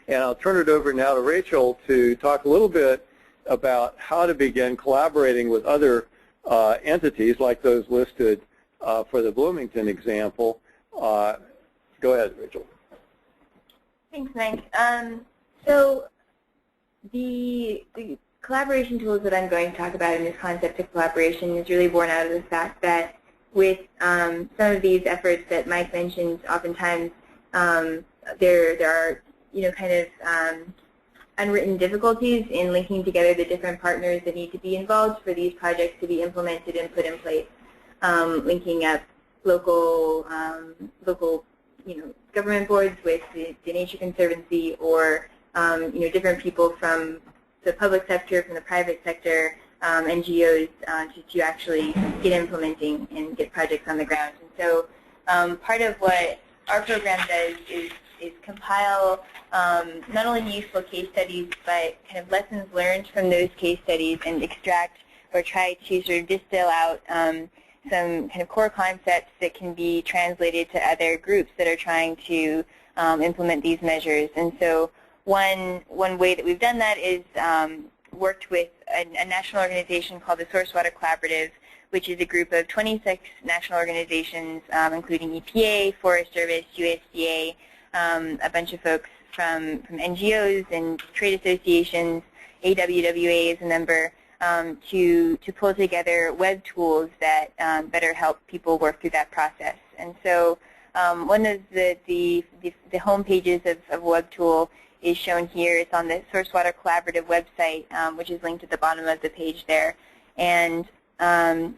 And I'll turn it over now to Rachel to talk a little bit about how to begin collaborating with other entities like those listed for the Bloomington example. Go ahead, Rachel. Thanks, Mike. So the collaboration tools that I'm going to talk about in this concept of collaboration is really born out of the fact that with some of these efforts that Mike mentioned, oftentimes there are kind of unwritten difficulties in linking together the different partners that need to be involved for these projects to be implemented and put in place, linking up local government boards with the Nature Conservancy, or different people from the public sector, from the private sector, NGOs, to actually get implementing and get projects on the ground. And so part of what our program does is compile not only useful case studies, but kind of lessons learned from those case studies, and extract or try to sort of distill out some kind of core concepts that can be translated to other groups that are trying to implement these measures. And so one way that we've done that is worked with a national organization called the Source Water Collaborative, which is a group of 26 national organizations, including EPA, Forest Service, USDA, a bunch of folks from NGOs and trade associations. AWWA is a member, to pull together web tools that better help people work through that process. And so one of the home pages of a web tool is shown here. It's on the Source Water Collaborative website, which is linked at the bottom of the page there. And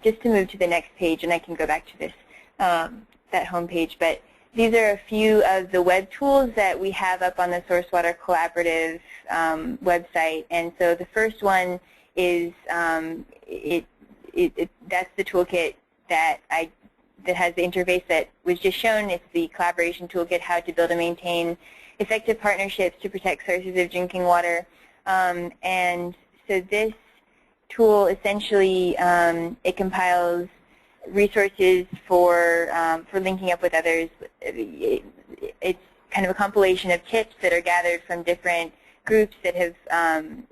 just to move to the next page, and I can go back to this, that home page, but these are a few of the web tools that we have up on the Source Water Collaborative website. And so the first one is that's the toolkit that has the interface that was just shown. It's the collaboration toolkit, how to build and maintain effective partnerships to protect sources of drinking water. And so this tool essentially it compiles resources for linking up with others. It's kind of a compilation of tips that are gathered from different groups that have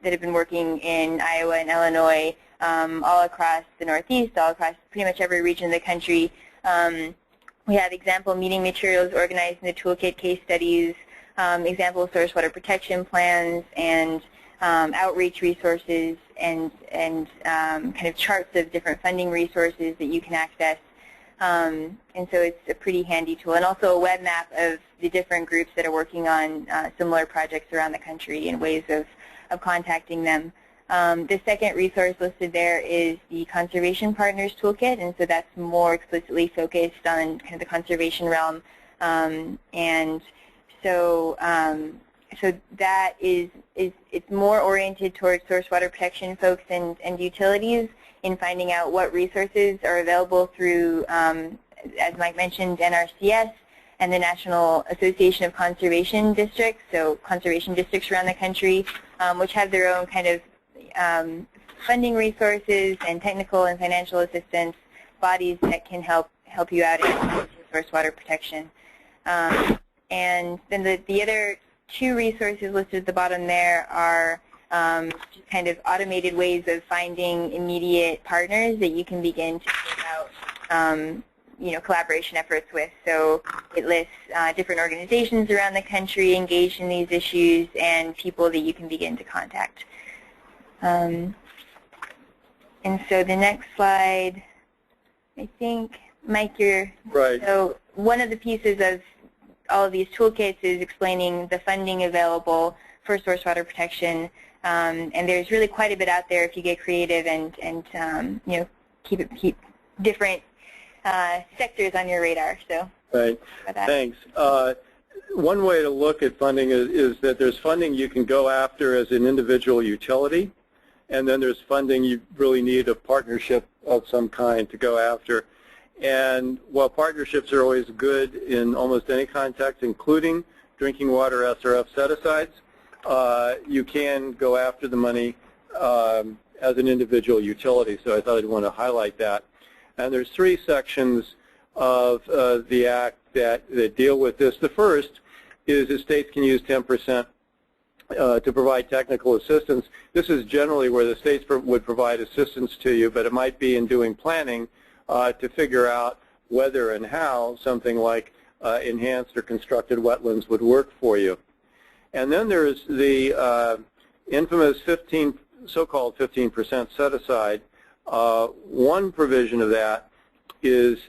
been working in Iowa and Illinois, all across the Northeast, all across pretty much every region of the country. We have example meeting materials organized in the toolkit, case studies, example source water protection plans, and outreach resources, and kind of charts of different funding resources that you can access. And so it's a pretty handy tool, and also a web map of the different groups that are working on similar projects around the country and ways of contacting them. The second resource listed there is the Conservation Partners Toolkit, and so that's more explicitly focused on kind of the conservation realm. And so so that it's more oriented towards source water protection folks and utilities in finding out what resources are available through, as Mike mentioned, NRCS and the National Association of Conservation Districts, so conservation districts around the country, which have their own kind of funding resources and technical and financial assistance bodies that can help you out in source water protection. And then the other two resources listed at the bottom there are just kind of automated ways of finding immediate partners that you can begin to think out collaboration efforts with. So it lists different organizations around the country engaged in these issues and people that you can begin to contact. And so the next slide, I think, Mike, you're right. So one of the pieces of all of these toolkits is explaining the funding available for source water protection, and there's really quite a bit out there if you get creative and keep different sectors on your radar. So right. Thanks. One way to look at funding is that there's funding you can go after as an individual utility, and then there's funding you really need a partnership of some kind to go after. And while partnerships are always good in almost any context, including drinking water SRF set-asides, you can go after the money as an individual utility. So I thought I'd want to highlight that. And there's three sections of the Act that deal with this. The first is that states can use 10% to provide technical assistance. This is generally where the states would provide assistance to you, but it might be in doing planning to figure out whether and how something like enhanced or constructed wetlands would work for you. And then there's the infamous so-called 15% set-aside. One provision of that is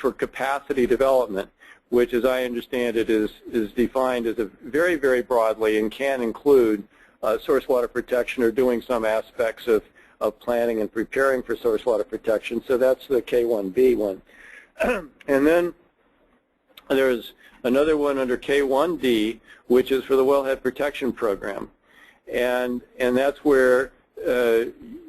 for capacity development, which, as I understand it, is defined as a very, very broadly and can include source water protection or doing some aspects of planning and preparing for source water protection. So that's the K1B one. And then there's another one under K1D, which is for the wellhead protection program. And that's where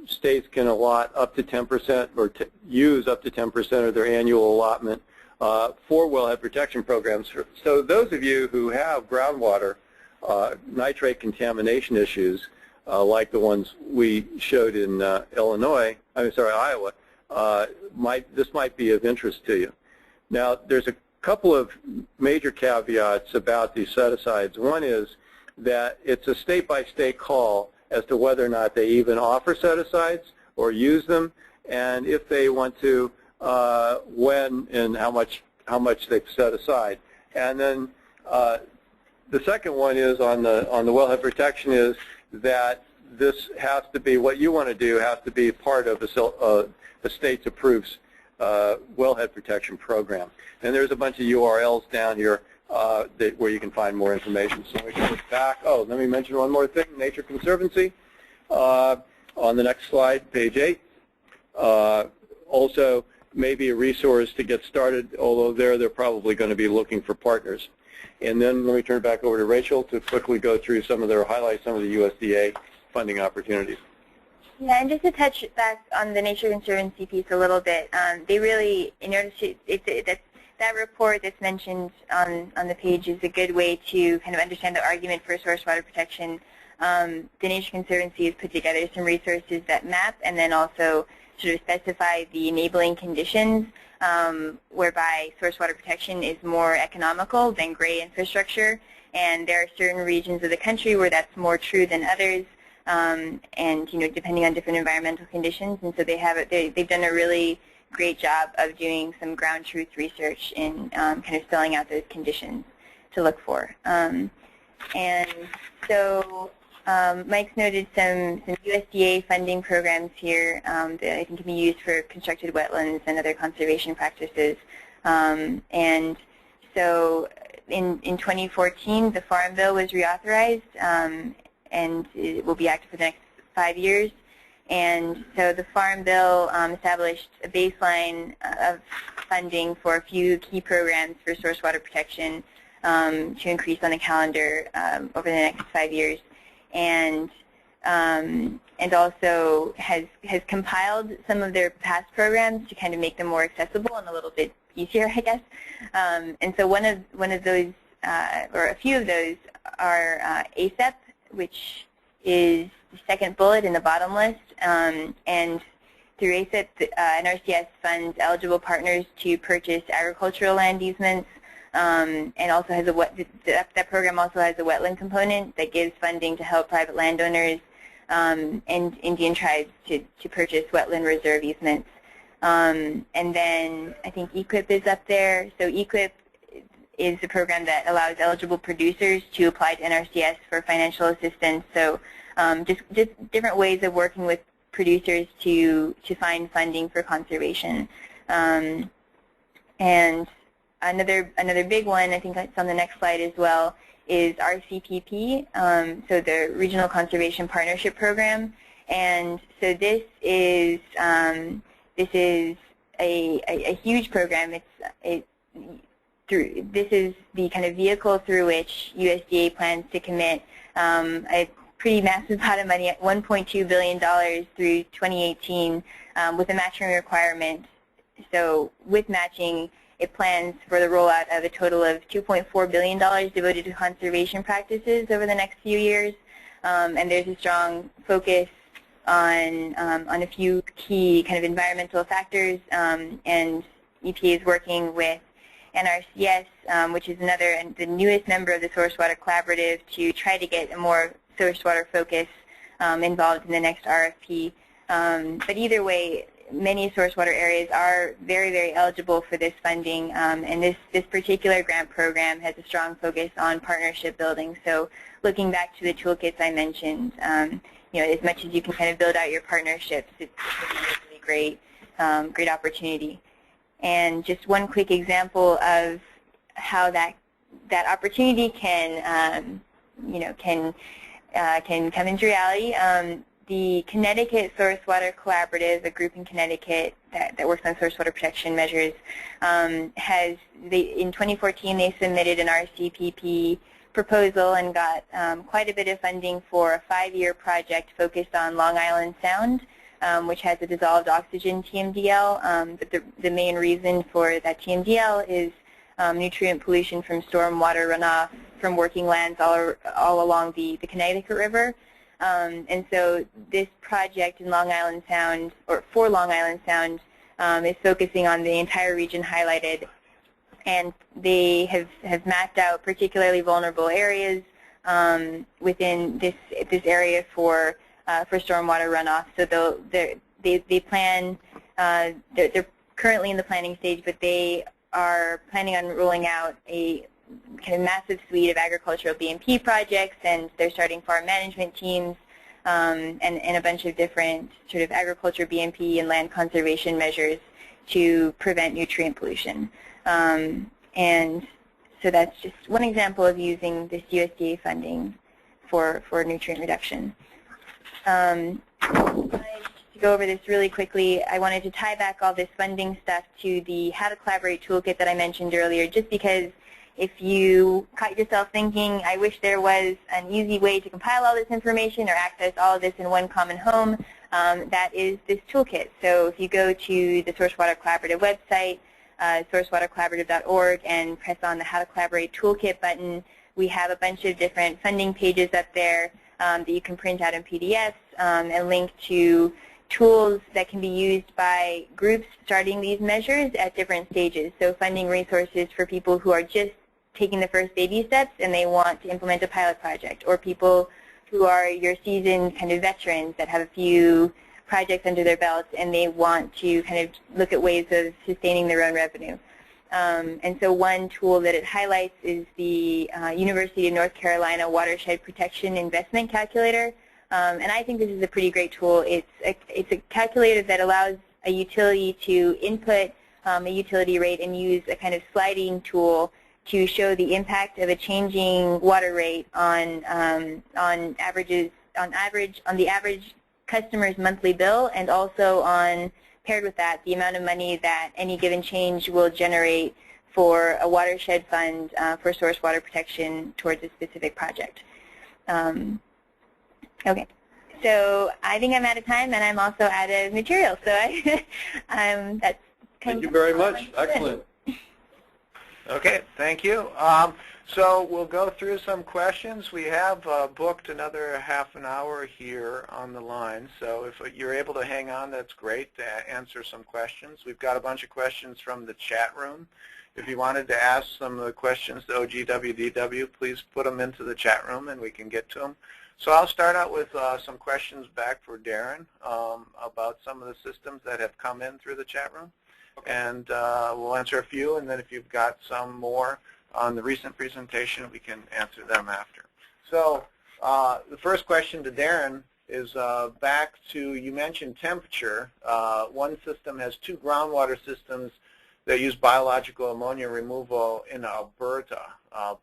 states can allot up to 10% or use up to 10% of their annual allotment for wellhead protection programs. So those of you who have groundwater nitrate contamination issues, like the ones we showed in Iowa, this might be of interest to you. Now, there's a couple of major caveats about these set-asides. One is that it's a state-by-state call as to whether or not they even offer set-asides or use them, and if they want to, when and how much they've set aside. And then the second one is on the wellhead protection is that this has to be, what you want to do has to be part of a state's approved wellhead protection program. And there's a bunch of URLs down here where you can find more information. So we can look back. Oh, let me mention one more thing, Nature Conservancy. On the next slide, page 8. Also, maybe a resource to get started, although they're probably going to be looking for partners. And then let me turn it back over to Rachel to quickly go through some of their highlights, some of the USDA funding opportunities. Yeah, and just to touch back on the Nature Conservancy piece a little bit, they really, in order to, that report that's mentioned on the page is a good way to kind of understand the argument for source water protection. The Nature Conservancy has put together some resources that map and then also sort of specify the enabling conditions whereby source water protection is more economical than gray infrastructure, and there are certain regions of the country where that's more true than others, and depending on different environmental conditions. And so they've done a really great job of doing some ground truth research in kind of spelling out those conditions to look for. And so Mike's noted some USDA funding programs here that I think can be used for constructed wetlands and other conservation practices. And so in 2014, the Farm Bill was reauthorized, and it will be active for the next 5 years. And so the Farm Bill established a baseline of funding for a few key programs for source water protection to increase on the calendar over the next 5 years. And also has compiled some of their past programs to kind of make them more accessible and a little bit easier, I guess. And so one of those, or a few of those, are ASEP, which is the second bullet in the bottom list. And through ASEP, NRCS funds eligible partners to purchase agricultural land easements and also has that program also has a wetland component that gives funding to help private landowners and Indian tribes to purchase wetland reserve easements. And then I think EQIP is up there. So EQIP is a program that allows eligible producers to apply to NRCS for financial assistance. So just different ways of working with producers to find funding for conservation. And another big one, I think it's on the next slide as well, is RCPP, so the Regional Conservation Partnership Program. And so this is a huge program. This is the kind of vehicle through which USDA plans to commit a pretty massive pot of money, at $1.2 billion through 2018, with a matching requirement. So with matching, it plans for the rollout of a total of $2.4 billion devoted to conservation practices over the next few years. And there's a strong focus on a few key kind of environmental factors, and EPA is working with NRCS, which is the newest member of the Source Water Collaborative, to try to get a more source water focus involved in the next RFP. But either way, many source water areas are very, very eligible for this funding, and this particular grant program has a strong focus on partnership building. So looking back to the toolkits I mentioned, as much as you can kind of build out your partnerships, it's a really great, great opportunity. And just one quick example of how that opportunity can come into reality. The Connecticut Source Water Collaborative, a group in Connecticut that works on source water protection measures, in 2014 they submitted an RCPP proposal and got quite a bit of funding for a 5-year project focused on Long Island Sound, which has a dissolved oxygen TMDL. But the main reason for that TMDL is nutrient pollution from stormwater runoff from working lands all along the Connecticut River. And so this project in Long Island Sound, or for Long Island Sound, is focusing on the entire region highlighted. And they have mapped out particularly vulnerable areas within this area for stormwater runoff. So they plan, they're currently in the planning stage, but they are planning on rolling out a kind of massive suite of agricultural BMP projects, and they're starting farm management teams and a bunch of different sort of agriculture BMP and land conservation measures to prevent nutrient pollution. And so that's just one example of using this USDA funding for nutrient reduction. To go over this really quickly, I wanted to tie back all this funding stuff to the How to Collaborate toolkit that I mentioned earlier, just because if you caught yourself thinking, I wish there was an easy way to compile all this information or access all of this in one common home, that is this toolkit. So if you go to the Source Water Collaborative website, sourcewatercollaborative.org, and press on the How to Collaborate toolkit button, we have a bunch of different funding pages up there that you can print out in PDFs and link to tools that can be used by groups starting these measures at different stages. So funding resources for people who are just taking the first baby steps and they want to implement a pilot project, or people who are your seasoned kind of veterans that have a few projects under their belts and they want to kind of look at ways of sustaining their own revenue. And so one tool that it highlights is the University of North Carolina Watershed Protection Investment Calculator. And I think this is a pretty great tool. It's a calculator that allows a utility to input a utility rate and use a kind of sliding tool to show the impact of a changing water rate on the average customer's monthly bill, and also on, paired with that, the amount of money that any given change will generate for a watershed fund for source water protection towards a specific project. Okay, so I think I'm out of time, and I'm also out of material. So that's Thank you very much. Excellent. Okay, thank you. So we'll go through some questions. We have booked another half an hour here on the line, so if you're able to hang on, that's great to answer some questions. We've got a bunch of questions from the chat room, If you wanted to ask some of the questions to OGWDW, please put them into the chat room and we can get to them. So I'll start out with some questions back for Darren about some of the systems that have come in through the chat room. Okay. And we'll answer a few, and then if you've got some more on the recent presentation, we can answer them after. So the first question to Darren is back to, you mentioned temperature. One system has 2 groundwater systems that use biological ammonia removal in Alberta.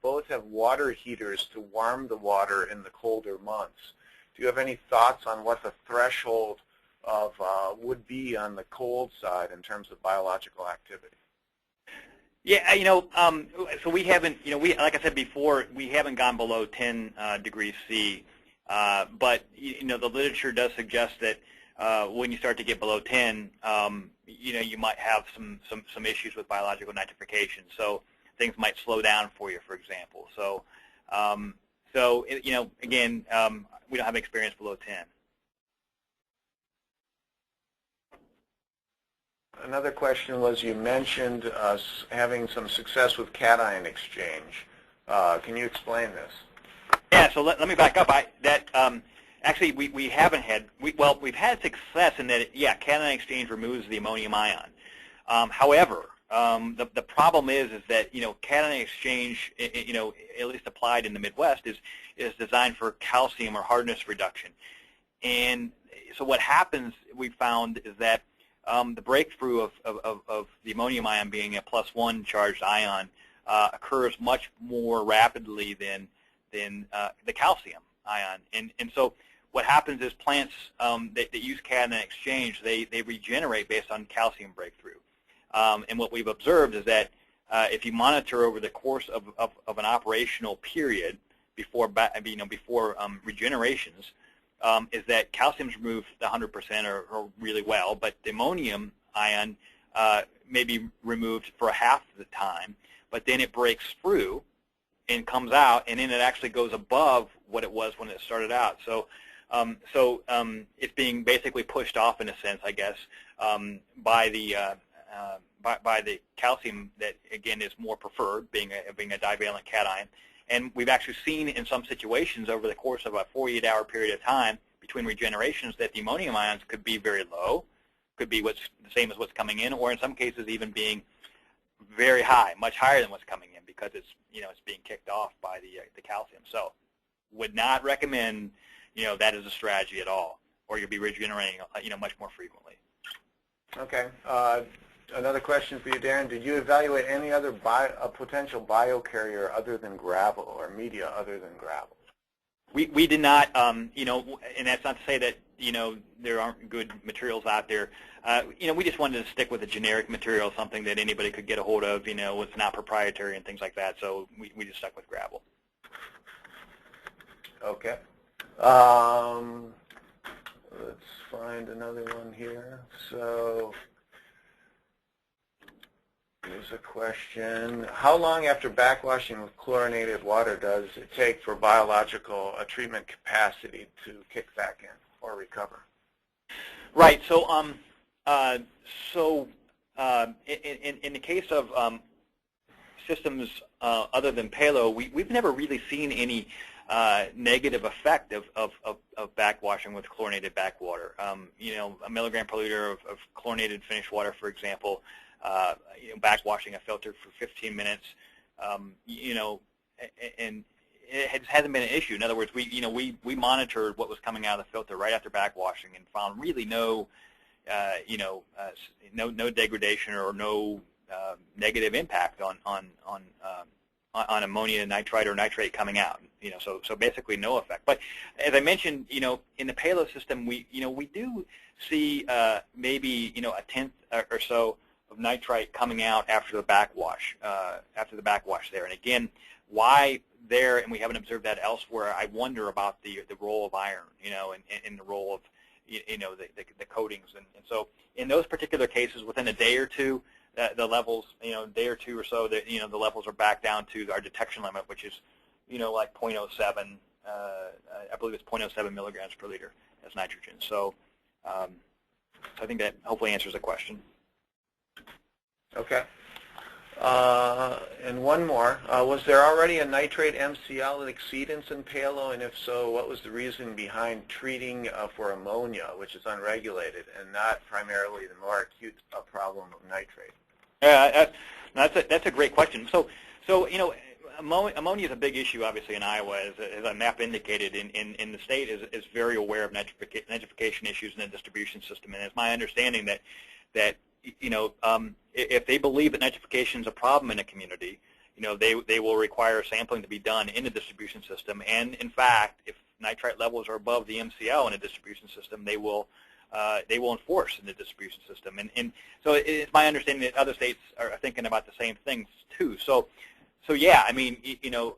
Both have water heaters to warm the water in the colder months. Do you have any thoughts on what the threshold of would be on the cold side in terms of biological activity? Yeah, so we haven't, like I said before, we haven't gone below 10 degrees C, but the literature does suggest that when you start to get below 10, you might have some issues with biological nitrification. So things might slow down for you, for example. So, again, we don't have experience below 10. Another question was, you mentioned us having some success with cation exchange. Can you explain this? Yeah, so let me back up. Actually, we haven't had, we've had success in that, yeah, cation exchange removes the ammonium ion. However, the problem is that, cation exchange, at least applied in the Midwest, is designed for calcium or hardness reduction. And so what happens, we found, is that the breakthrough of the ammonium ion being a +1 charged ion occurs much more rapidly than the calcium ion. And so what happens is plants that use cation exchange, they regenerate based on calcium breakthrough. And what we've observed is that if you monitor over the course of an operational period before regenerations, is that calcium's removed 100% or really well, but the ammonium ion may be removed for half the time, but then it breaks through and comes out, and then it actually goes above what it was when it started out. So, it's being basically pushed off, in a sense, I guess, by the calcium that, again, is more preferred, being a divalent cation. And we've actually seen in some situations over the course of a 48-hour period of time between regenerations that the ammonium ions could be very low, could be the same as what's coming in, or in some cases even being very high, much higher than what's coming in, because it's it's being kicked off by the calcium. So, would not recommend that as a strategy at all, or you'll be regenerating much more frequently. Okay. Another question for you, Darren. Did you evaluate any other potential biocarrier other than gravel, or media other than gravel? We did not, and that's not to say that there aren't good materials out there. We just wanted to stick with a generic material, something that anybody could get a hold of, was not proprietary and things like that. So we just stuck with gravel. Okay. Let's find another one here. So here's a question. How long after backwashing with chlorinated water does it take for biological treatment capacity to kick back in or recover? Right. So, in the case of systems other than Palo, we've never really seen any negative effect of backwashing with chlorinated backwater. A milligram per liter of chlorinated finished water, for example, backwashing a filter for 15 minutes, and it hasn't been an issue. In other words, we monitored what was coming out of the filter right after backwashing and found really no degradation or no negative impact on ammonia nitrite or nitrate coming out. So basically no effect. But as I mentioned, in the Palo system, we do see maybe a tenth or so of nitrite coming out after the backwash there. And again, why there, and we haven't observed that elsewhere, I wonder about the role of iron, and the role of the coatings. And so in those particular cases, within a day or two, the levels, day or two or so, the levels are back down to our detection limit, which is, like 0.07. I believe it's 0.07 milligrams per liter as nitrogen. So, I think that hopefully answers the question. Okay. And one more. Was there already a nitrate MCL exceedance in Palo, and if so, what was the reason behind treating for ammonia, which is unregulated, and not primarily the more acute problem of nitrate? Yeah, that's a great question. So you know, ammonia is a big issue, obviously, in Iowa, as a map indicated. In the state is very aware of nitrification issues in the distribution system, and it's my understanding that you know, if they believe that nitrification is a problem in a community, you know, they will require sampling to be done in the distribution system. And in fact, if nitrite levels are above the MCL in a distribution system, they will enforce in the distribution system. And so it's my understanding that other states are thinking about the same things too. So yeah, I mean, you know,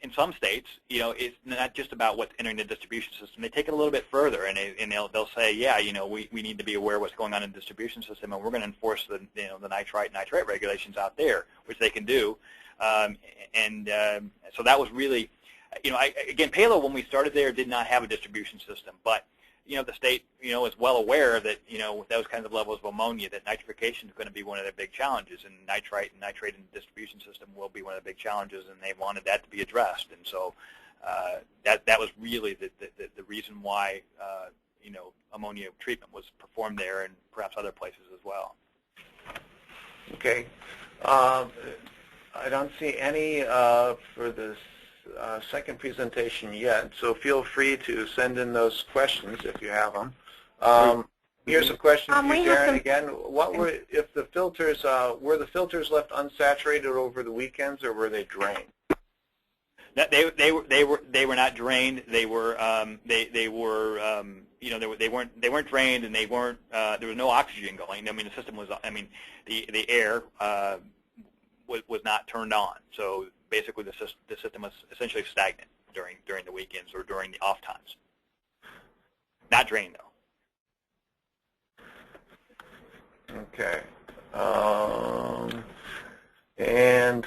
in some states, you know, it's not just about what's entering the distribution system. They take it a little bit further, and they'll say, yeah, you know, we need to be aware of what's going on in the distribution system, and we're going to enforce the nitrite regulations out there, which they can do. So that was really, you know, again, Palo, when we started there, did not have a distribution system, but you know, the state, you know, is well aware that, you know, with those kinds of levels of ammonia, that nitrification is going to be one of their big challenges, and nitrite in the distribution system will be one of the big challenges, and they wanted that to be addressed. And so that was really the reason why, you know, ammonia treatment was performed there, and perhaps other places as well. Okay. I don't see any for this second presentation yet, so feel free to send in those questions if you have them. Here's a question for you, Darren, again. What were, if the filters, were the filters left unsaturated over the weekends, or were they drained? They were not drained. They were you know, they weren't drained, and they weren't there was no oxygen going. I mean, the system was, I mean, the air was not turned on. So basically, the system was essentially stagnant during the weekends or during the off times. Not drained, though. Okay. And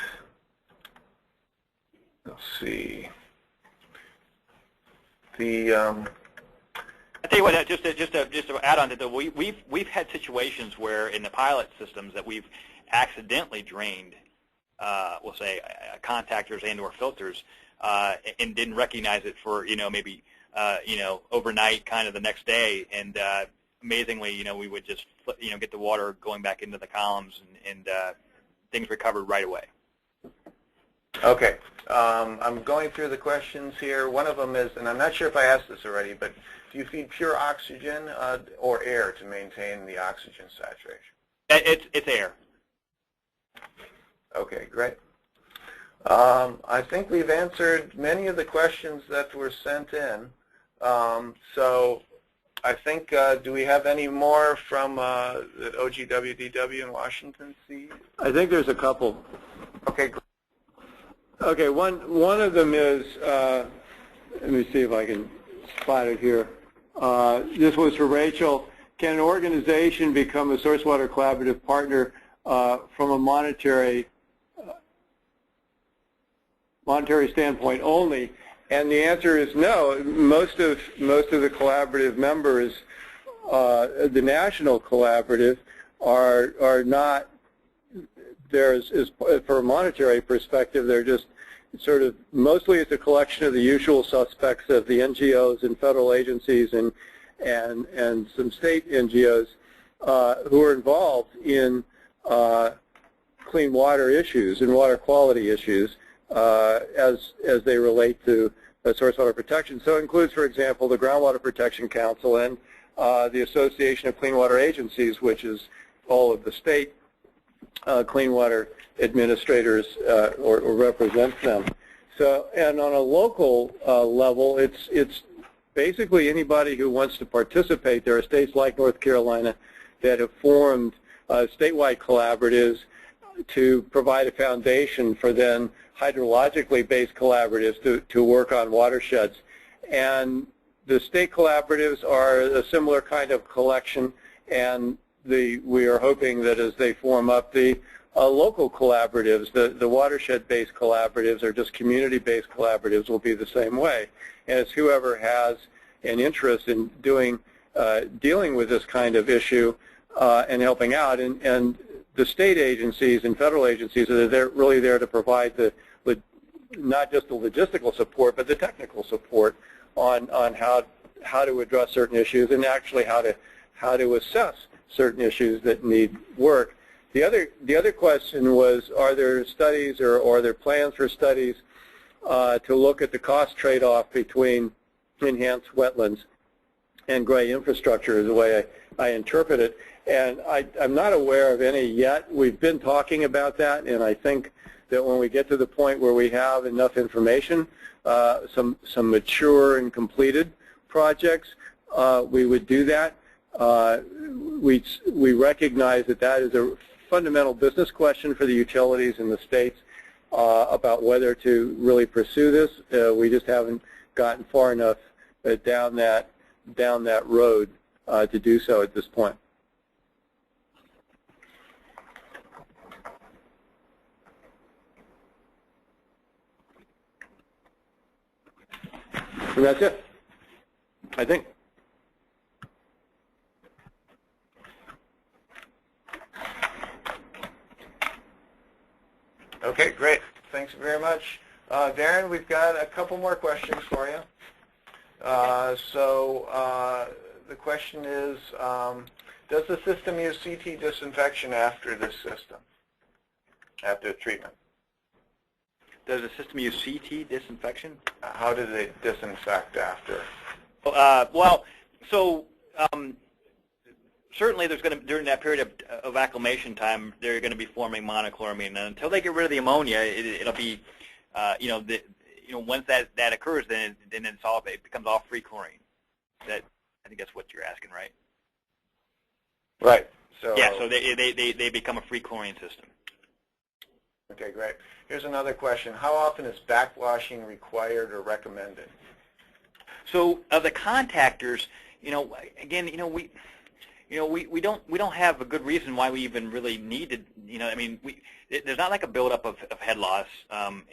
let's see. I tell you what, just to add on to that, we've had situations where in the pilot systems that we've accidentally drained, we'll say, contactors and/or filters, and didn't recognize it for, you know, maybe you know, overnight, kind of the next day, and amazingly, you know, we would just, you know, get the water going back into the columns, and things recovered right away. Okay. I'm going through the questions here. One of them is, and I'm not sure if I asked this already, but do you feed pure oxygen or air to maintain the oxygen saturation? It's air. Okay, great. I think we've answered many of the questions that were sent in. So I think, do we have any more from the OGWDW in Washington, C? I think there's a couple. Okay, great. Okay, one of them is, let me see if I can spot it here. This was for Rachel. Can an organization become a source water collaborative partner from a monetary standpoint only? And the answer is no. Most of the collaborative members, the national collaborative, are not. There's, for a monetary perspective, they're just sort of, mostly it's a collection of the usual suspects of the NGOs and federal agencies and some state NGOs who are involved in clean water issues and water quality issues as they relate to source water protection. So it includes, for example, the Groundwater Protection Council and the Association of Clean Water Agencies, which is all of the state clean water administrators or represents them. So, and on a local level, it's basically anybody who wants to participate. There are states like North Carolina that have formed statewide collaboratives to provide a foundation for then hydrologically based collaboratives to work on watersheds. And the state collaboratives are a similar kind of collection, and we are hoping that as they form up the local collaboratives, the watershed-based collaboratives or just community-based collaboratives will be the same way. And it's whoever has an interest in dealing with this kind of issue and helping out. And the state agencies and federal agencies are really there to provide not just the logistical support, but the technical support on how to address certain issues and actually how to assess certain issues that need work. The other question was, are there studies or are there plans for studies to look at the cost trade-off between enhanced wetlands and gray infrastructure is the way I interpret it. And I'm not aware of any yet. We've been talking about that, and I think that when we get to the point where we have enough information, some mature and completed projects, we would do that. We recognize that is a fundamental business question for the utilities in the states about whether to really pursue this. We just haven't gotten far enough down that road to do so at this point. And that's it, I think. Okay, great. Thanks very much. Darren, we've got a couple more questions for you. The question is, does the system use CT disinfection after this system, after treatment? Does the system use CT disinfection? How do they disinfect after? Certainly there's going to, during that period of acclimation time, they're going to be forming monochloramine. And until they get rid of the ammonia, it'll be, once that occurs, then it becomes all free chlorine. I think that's what you're asking, right? Right. So yeah. So they become a free chlorine system. Okay, great. Here's another question. How often is backwashing required or recommended? So of the contactors, again, we don't have a good reason why we even really need to, there's not like a buildup of head loss, so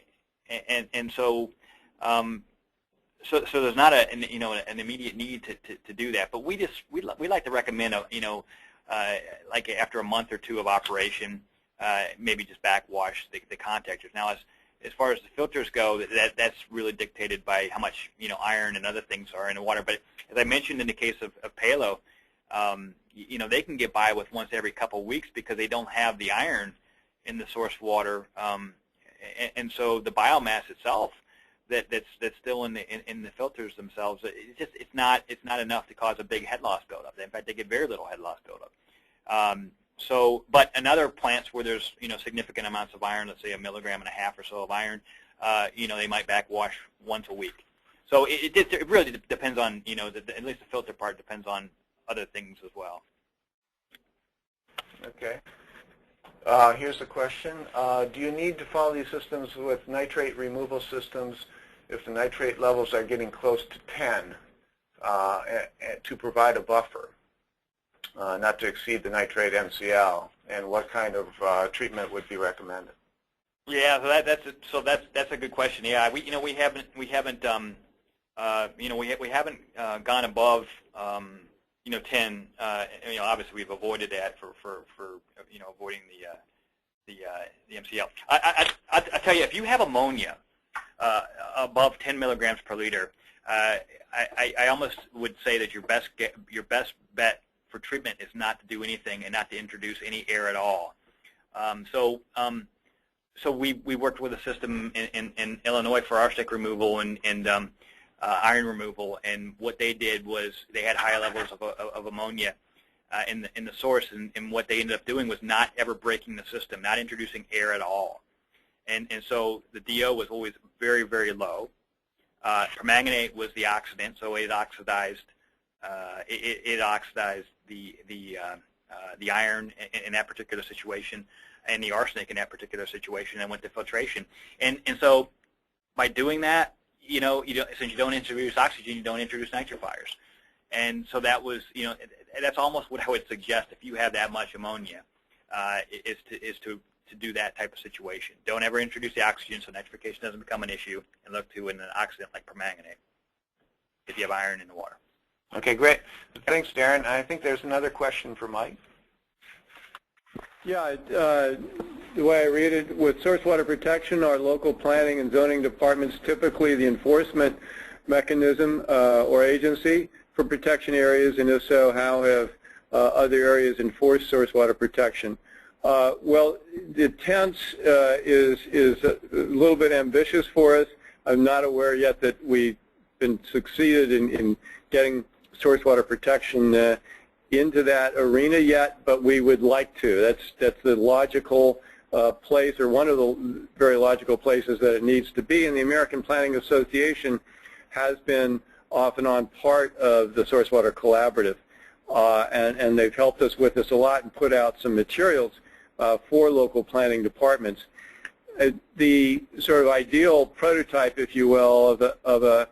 there's not an immediate need to do that. But we like to recommend like after a month or two of operation, maybe just backwash the contactors. Now, as far as the filters go, that's really dictated by how much iron and other things are in the water. But as I mentioned in the case of Palo, they can get by with once every couple of weeks because they don't have the iron in the source water, and so the biomass itself that's still in the filters themselves, it's not enough to cause a big head loss buildup. In fact, they get very little head loss buildup. But in other plants where there's significant amounts of iron, let's say 1.5 milligrams or so of iron, they might backwash once a week. So it really depends on at least the filter part depends on other things as well. Okay. Here's a question. Do you need to follow these systems with nitrate removal systems if the nitrate levels are getting close to 10 to provide a buffer, not to exceed the nitrate MCL? And what kind of treatment would be recommended? Yeah, so that's a good question. Yeah, we haven't gone above 10. Obviously we've avoided that for avoiding the MCL. I tell you, if you have ammonia above 10 milligrams per liter, I almost would say that your best bet for treatment is not to do anything and not to introduce any air at all. So we worked with a system in Illinois for arsenic removal and iron removal, and what they did was they had high levels of ammonia in the source, and what they ended up doing was not ever breaking the system, not introducing air at all, and so the DO was always very, very low. Permanganate was the oxidant, so it oxidized the iron in that particular situation, and the arsenic in that particular situation, and went to filtration. And so by doing that, since you don't introduce oxygen, you don't introduce nitrifiers. And so that was, that's almost what I would suggest if you have that much ammonia, is to do that type of situation. Don't ever introduce the oxygen so nitrification doesn't become an issue, and look to an oxidant like permanganate if you have iron in the water. Okay, great. Thanks, Darren. I think there's another question for Mike. Yeah, the way I read it, with source water protection, our local planning and zoning departments typically the enforcement mechanism or agency for protection areas, and if so, how have other areas enforced source water protection? Well, the tense is a little bit ambitious for us. I'm not aware yet that we've been succeeded in getting source water protection into that arena yet, but we would like to. That's the logical place, or one of the very logical places that it needs to be. And the American Planning Association has been off and on part of the Source Water Collaborative, and they've helped us with this a lot and put out some materials for local planning departments. The sort of ideal prototype, if you will, of a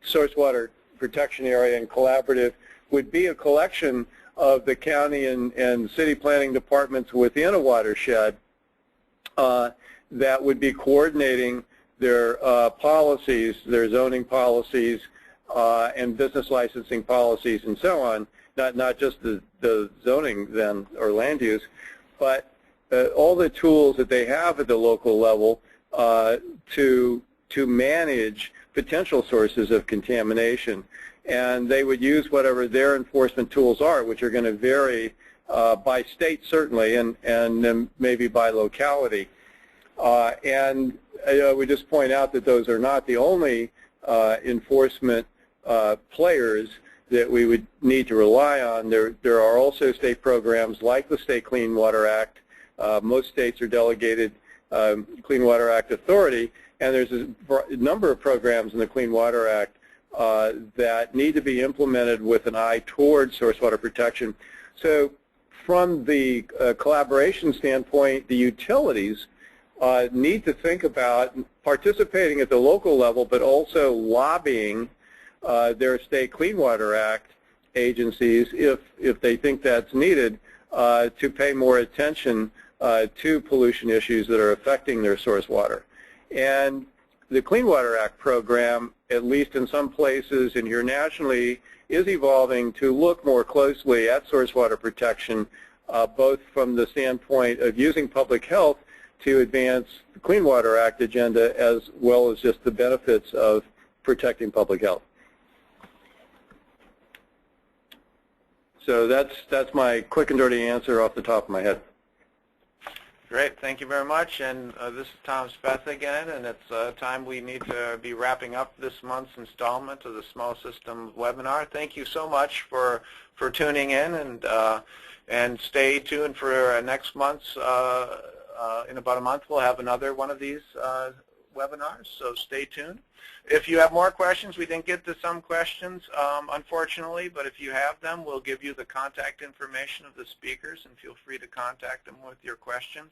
source water protection area and collaborative would be a collection of the county and city planning departments within a watershed that would be coordinating their policies, their zoning policies, and business licensing policies and so on, not just the zoning then or land use, but all the tools that they have at the local level to manage potential sources of contamination. And they would use whatever their enforcement tools are, which are going to vary by state certainly, and then maybe by locality. And we just point out that those are not the only enforcement players that we would need to rely on. There are also state programs like the State Clean Water Act. Most states are delegated Clean Water Act authority, and there's a number of programs in the Clean Water Act that need to be implemented with an eye toward source water protection. So from the collaboration standpoint, the utilities need to think about participating at the local level, but also lobbying their state Clean Water Act agencies, if they think that's needed, to pay more attention to pollution issues that are affecting their source water. And the Clean Water Act program, at least in some places and here nationally, is evolving to look more closely at source water protection, both from the standpoint of using public health to advance the Clean Water Act agenda, as well as just the benefits of protecting public health. So that's my quick and dirty answer off the top of my head. Great, thank you very much. And this is Tom Speth again, and it's time we need to be wrapping up this month's installment of the Small Systems webinar. Thank you so much for tuning in, and stay tuned for next month's. In about a month, we'll have another one of these webinars, so stay tuned. If you have more questions, we didn't get to some questions, unfortunately, but if you have them, we'll give you the contact information of the speakers, and feel free to contact them with your questions.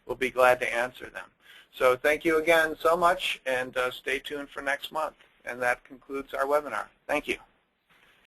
We'll be glad to answer them. So thank you again so much, and stay tuned for next month. And that concludes our webinar. Thank you.